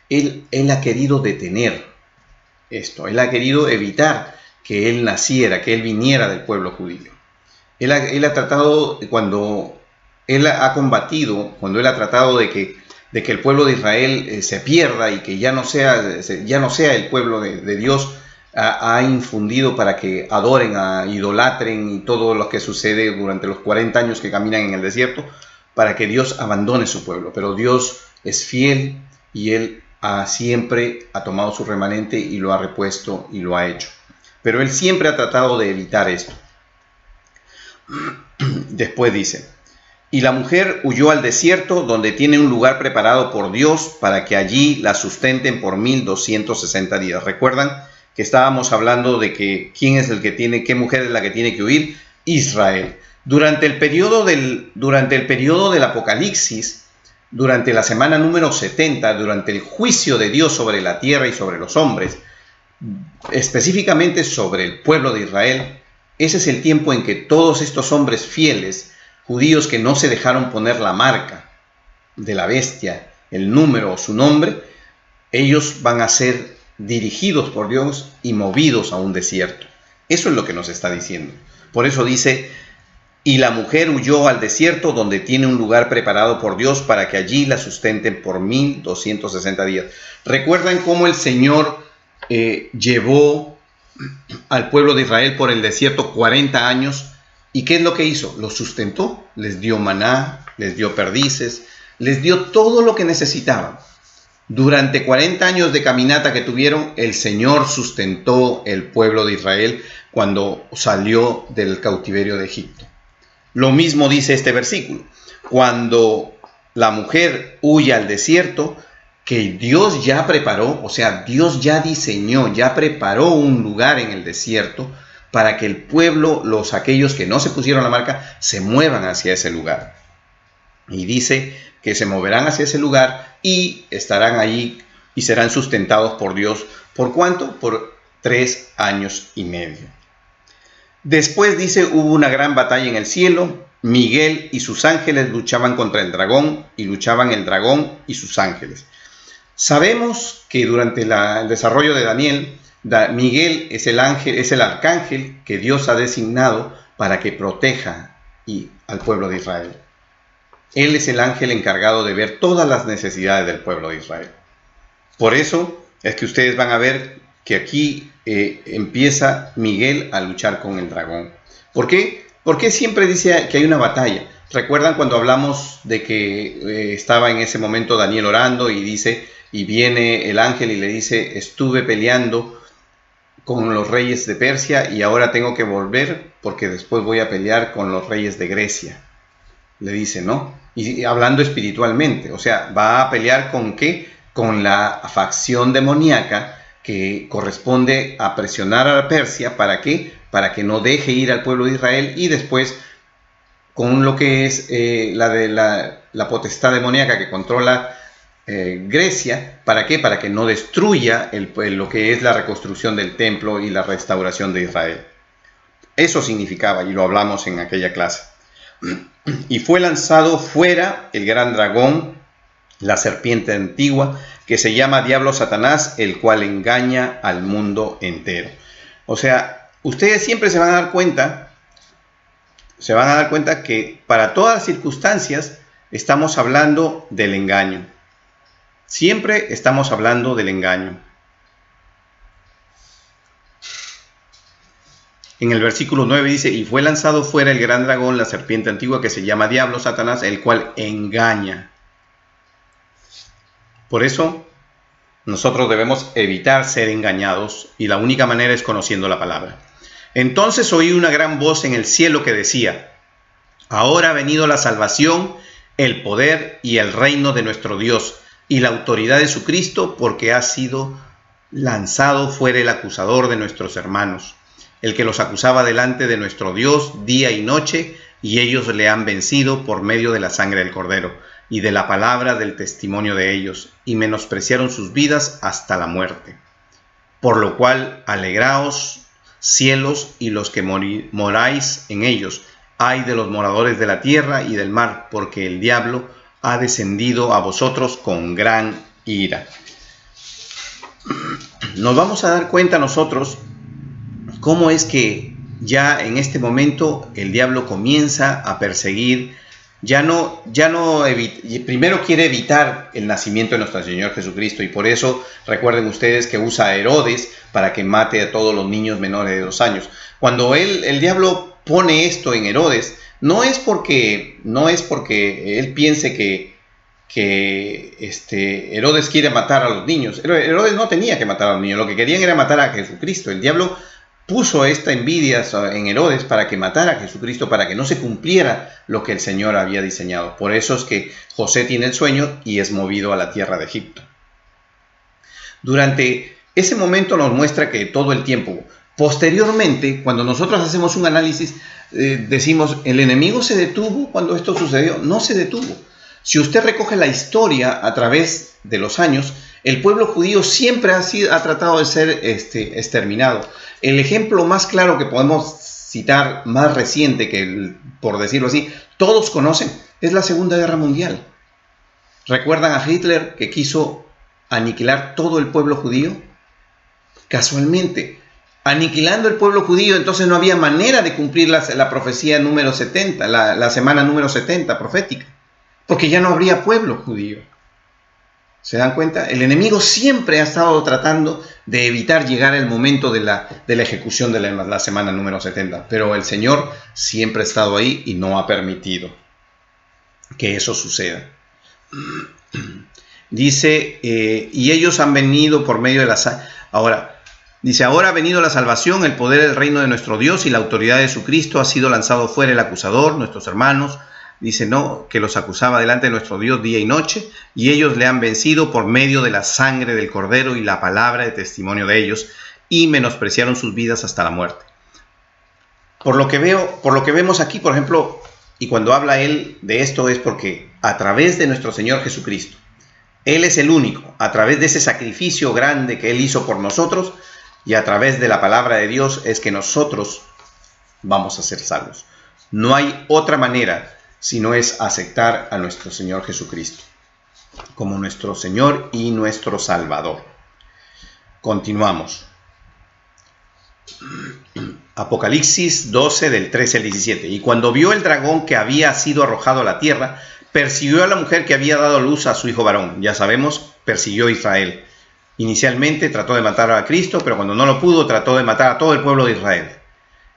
Él ha querido detener esto. Él ha querido evitar que él naciera, que él viniera del pueblo judío. Él ha tratado, cuando él ha combatido, cuando él ha tratado de que el pueblo de Israel se pierda y que ya no sea el pueblo de Dios, ha infundido para que adoren, idolatren, y todo lo que sucede durante los 40 años que caminan en el desierto, para que Dios abandone su pueblo. Pero Dios es fiel y Él siempre ha tomado su remanente y lo ha repuesto y lo ha hecho. Pero Él siempre ha tratado de evitar esto. Después dice, y la mujer huyó al desierto, donde tiene un lugar preparado por Dios para que allí la sustenten por 1260 días. ¿Recuerdan que estábamos hablando de que quién es el que tiene, qué mujer es la que tiene que huir? Israel. Durante el periodo del Apocalipsis, durante la semana número 70, durante el juicio de Dios sobre la tierra y sobre los hombres, específicamente sobre el pueblo de Israel, ese es el tiempo en que todos estos hombres fieles, judíos que no se dejaron poner la marca de la bestia, el número o su nombre, ellos van a ser dirigidos por Dios y movidos a un desierto. Eso es lo que nos está diciendo. Por eso dice, y la mujer huyó al desierto, donde tiene un lugar preparado por Dios para que allí la sustenten por 1260 días. ¿Recuerdan cómo el Señor llevó al pueblo de Israel por el desierto 40 años? ¿Y qué es lo que hizo? Los sustentó, les dio maná, les dio perdices, les dio todo lo que necesitaban. Durante 40 años de caminata que tuvieron, el Señor sustentó el pueblo de Israel cuando salió del cautiverio de Egipto. Lo mismo dice este versículo. Cuando la mujer huye al desierto, que Dios ya preparó, o sea, Dios ya diseñó, ya preparó un lugar en el desierto para que el pueblo, aquellos que no se pusieron la marca, se muevan hacia ese lugar. Y dice que se moverán hacia ese lugar y estarán allí y serán sustentados por Dios. ¿Por cuánto? Por 3 años y medio. Después dice, hubo una gran batalla en el cielo. Miguel y sus ángeles luchaban contra el dragón y luchaban el dragón y sus ángeles. Sabemos que durante el desarrollo de Daniel, Miguel es el arcángel que Dios ha designado para que proteja al pueblo de Israel. Él es el ángel encargado de ver todas las necesidades del pueblo de Israel. Por eso es que ustedes van a ver que aquí empieza Miguel a luchar con el dragón. ¿Por qué? Porque siempre dice que hay una batalla. ¿Recuerdan cuando hablamos de que estaba en ese momento Daniel orando y dice, y viene el ángel y le dice, estuve peleando con los reyes de Persia y ahora tengo que volver porque después voy a pelear con los reyes de Grecia? Le dice, ¿no? Y hablando espiritualmente, o sea, va a pelear ¿con qué? Con la facción demoníaca que corresponde a presionar a Persia. ¿Para qué? Para que no deje ir al pueblo de Israel, y después con lo que es la potestad demoníaca que controla Grecia. ¿Para qué? Para que no destruya lo que es la reconstrucción del templo y la restauración de Israel. Eso significaba, y lo hablamos en aquella clase. Y fue lanzado fuera el gran dragón, la serpiente antigua, que se llama Diablo Satanás, el cual engaña al mundo entero. O sea, ustedes siempre se van a dar cuenta que para todas las circunstancias estamos hablando del engaño. Siempre estamos hablando del engaño. En el versículo 9 dice, y fue lanzado fuera el gran dragón, la serpiente antigua, que se llama Diablo Satanás, el cual engaña. Por eso, nosotros debemos evitar ser engañados, y la única manera es conociendo la palabra. Entonces oí una gran voz en el cielo que decía, ahora ha venido la salvación, el poder y el reino de nuestro Dios, y la autoridad de su Cristo, porque ha sido lanzado fuera el acusador de nuestros hermanos, el que los acusaba delante de nuestro Dios día y noche, y ellos le han vencido por medio de la sangre del Cordero y de la palabra del testimonio de ellos, y menospreciaron sus vidas hasta la muerte. Por lo cual, alegraos, cielos, y los que moráis en ellos. Ay de los moradores de la tierra y del mar, porque el diablo ha descendido a vosotros con gran ira. Nos vamos a dar cuenta nosotros cómo es que ya en este momento el diablo comienza a perseguir, primero quiere evitar el nacimiento de nuestro Señor Jesucristo, y por eso recuerden ustedes que usa a Herodes para que mate a todos los niños menores de 2 años. Cuando el diablo pone esto en Herodes, no es porque él piense que Herodes quiere matar a los niños. Herodes no tenía que matar a los niños, lo que querían era matar a Jesucristo. El diablo puso esta envidia en Herodes para que matara a Jesucristo, para que no se cumpliera lo que el Señor había diseñado. Por eso es que José tiene el sueño y es movido a la tierra de Egipto. Durante ese momento nos muestra que todo el tiempo, posteriormente, cuando nosotros hacemos un análisis, decimos, ¿el enemigo se detuvo cuando esto sucedió? No se detuvo. Si usted recoge la historia a través de los años, el pueblo judío siempre ha tratado de ser exterminado. El ejemplo más claro que podemos citar, más reciente, que por decirlo así, todos conocen, es la Segunda Guerra Mundial. ¿Recuerdan a Hitler que quiso aniquilar todo el pueblo judío? Casualmente, aniquilando el pueblo judío, entonces no había manera de cumplir la profecía número 70, la semana número 70 profética, porque ya no habría pueblo judío. ¿Se dan cuenta? El enemigo siempre ha estado tratando de evitar llegar el momento de la ejecución de la semana número 70, pero el Señor siempre ha estado ahí y no ha permitido que eso suceda. Dice, y ellos han venido por medio de la... Ahora ha venido la salvación, el poder del reino de nuestro Dios y la autoridad de su Cristo. Ha sido lanzado fuera el acusador, nuestros hermanos. Dice, no, que los acusaba delante de nuestro Dios día y noche, y ellos le han vencido por medio de la sangre del Cordero y la palabra de testimonio de ellos, y menospreciaron sus vidas hasta la muerte. Por lo que vemos aquí, por ejemplo, y cuando habla él de esto, es porque a través de nuestro Señor Jesucristo, Él es el único, a través de ese sacrificio grande que Él hizo por nosotros, y a través de la palabra de Dios, es que nosotros vamos a ser salvos. No hay otra manera si no es aceptar a nuestro Señor Jesucristo como nuestro Señor y nuestro Salvador. Continuamos. Apocalipsis 12 del 13 al 17. Y cuando vio el dragón que había sido arrojado a la tierra, persiguió a la mujer que había dado luz a su hijo varón. Ya sabemos, persiguió a Israel. Inicialmente trató de matar a Cristo, pero cuando no lo pudo, trató de matar a todo el pueblo de Israel.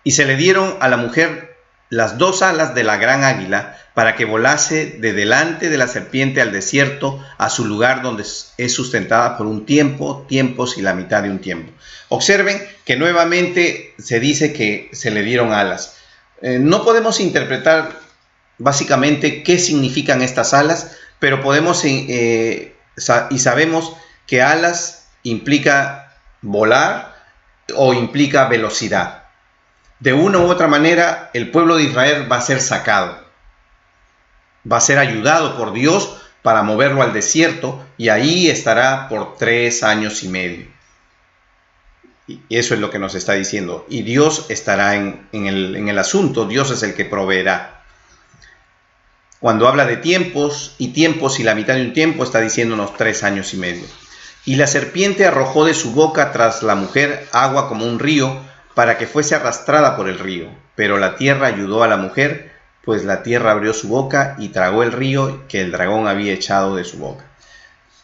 Y se le dieron a la mujer las 2 alas de la gran águila para que volase de delante de la serpiente al desierto, a su lugar donde es sustentada por un tiempo, tiempos y la mitad de un tiempo. Observen que nuevamente se dice que se le dieron alas. No podemos interpretar básicamente qué significan estas alas, pero podemos y sabemos que alas implica volar o implica velocidad. De una u otra manera, el pueblo de Israel va a ser sacado. Va a ser ayudado por Dios para moverlo al desierto y ahí estará por 3 años y medio. Y eso es lo que nos está diciendo. Y Dios estará en el asunto. Dios es el que proveerá. Cuando habla de tiempos y la mitad de un tiempo, está diciéndonos 3 años y medio. Y la serpiente arrojó de su boca tras la mujer agua como un río, para que fuese arrastrada por el río. Pero la tierra ayudó a la mujer, pues la tierra abrió su boca y tragó el río que el dragón había echado de su boca.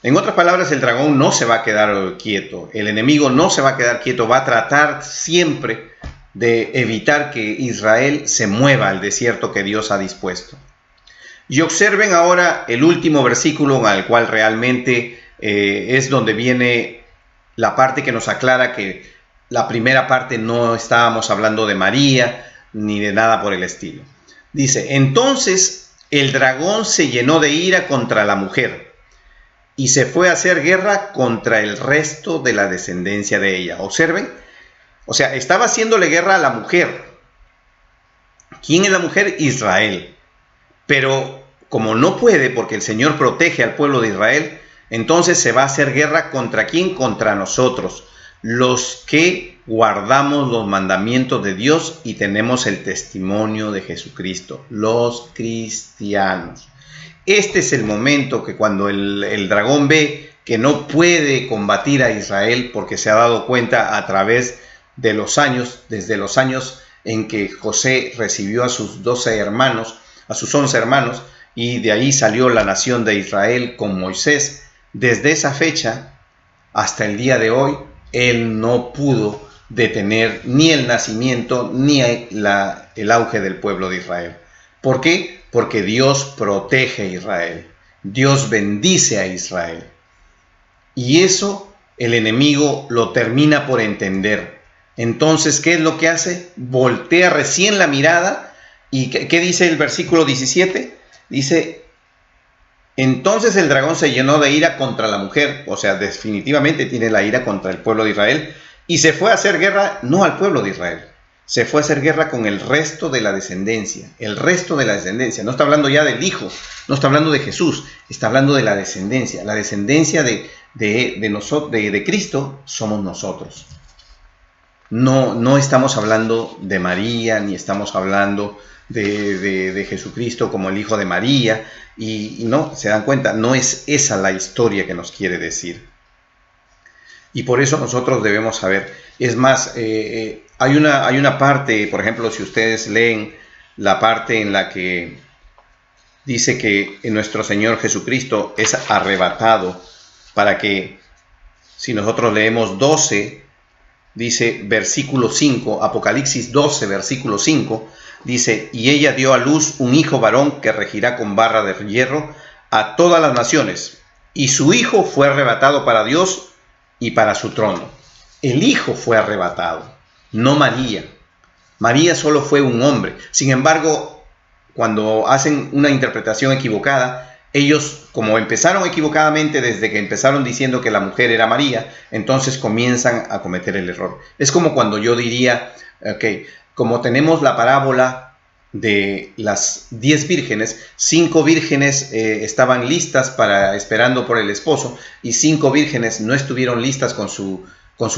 En otras palabras, el dragón no se va a quedar quieto, el enemigo no se va a quedar quieto, va a tratar siempre de evitar que Israel se mueva al desierto que Dios ha dispuesto. Y observen ahora el último versículo al cual realmente es donde viene la parte que nos aclara que la primera parte no estábamos hablando de María ni de nada por el estilo. Dice, entonces el dragón se llenó de ira contra la mujer y se fue a hacer guerra contra el resto de la descendencia de ella. Observen, o sea, estaba haciéndole guerra a la mujer. ¿Quién es la mujer? Israel. Pero como no puede, porque el Señor protege al pueblo de Israel, entonces se va a hacer guerra ¿contra quién? Contra nosotros, los que guardamos los mandamientos de Dios y tenemos el testimonio de Jesucristo, los cristianos. Este es el momento que cuando el dragón ve que no puede combatir a Israel, porque se ha dado cuenta a través de los años, desde los años en que José recibió a sus 12 hermanos, a sus 11 hermanos, y de ahí salió la nación de Israel con Moisés. Desde esa fecha hasta el día de hoy, él no pudo detener ni el nacimiento ni el auge del pueblo de Israel. ¿Por qué? Porque Dios protege a Israel. Dios bendice a Israel. Y eso el enemigo lo termina por entender. Entonces, ¿qué es lo que hace? Voltea recién la mirada. ¿Y qué dice el versículo 17? Dice, entonces el dragón se llenó de ira contra la mujer, o sea, definitivamente tiene la ira contra el pueblo de Israel, y se fue a hacer guerra no al pueblo de Israel, se fue a hacer guerra con el resto de la descendencia, no está hablando ya del Hijo, no está hablando de Jesús, está hablando de la descendencia de Cristo somos nosotros. No estamos hablando de María, ni estamos hablando de Jesucristo como el hijo de María, y no, se dan cuenta, no es esa la historia que nos quiere decir. Y por eso nosotros debemos saber. Es más, hay una parte, por ejemplo, si ustedes leen la parte en la que dice que nuestro Señor Jesucristo es arrebatado, para que, si nosotros leemos 12, dice versículo 5, Apocalipsis 12, versículo 5, dice, y ella dio a luz un hijo varón que regirá con barra de hierro a todas las naciones, y su hijo fue arrebatado para Dios y para su trono. El hijo fue arrebatado, no María. María solo fue un hombre. Sin embargo, cuando hacen una interpretación equivocada, ellos, como empezaron equivocadamente desde que empezaron diciendo que la mujer era María, entonces comienzan a cometer el error. Es como cuando yo diría, como tenemos la parábola de las 10 vírgenes, 5 vírgenes estaban listas esperando por el esposo, y 5 vírgenes no estuvieron listas con su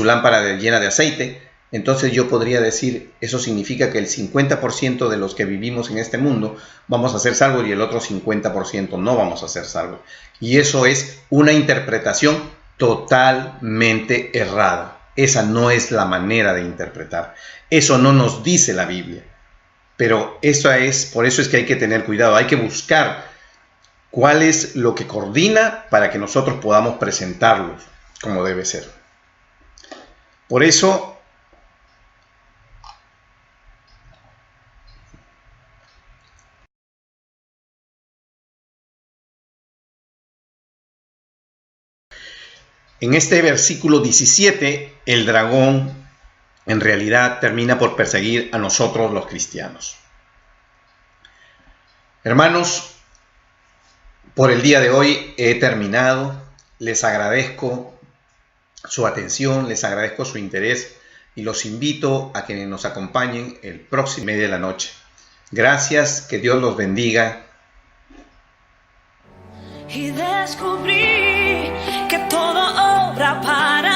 lámpara llena de aceite. entonces yo podría decir, eso significa que el 50% de los que vivimos en este mundo vamos a ser salvos y el otro 50% no vamos a ser salvos. Y eso es una interpretación totalmente errada. Esa no es la manera de interpretar. Eso no nos dice la Biblia. Pero por eso es que hay que tener cuidado. Hay que buscar cuál es lo que coordina para que nosotros podamos presentarlos como debe ser. Por eso, en este versículo 17, el dragón en realidad termina por perseguir a nosotros los cristianos. Hermanos, por el día de hoy he terminado. Les agradezco su atención, les agradezco su interés y los invito a que nos acompañen el próximo media de la noche. Gracias, que Dios los bendiga. Y descubrí que todo obra para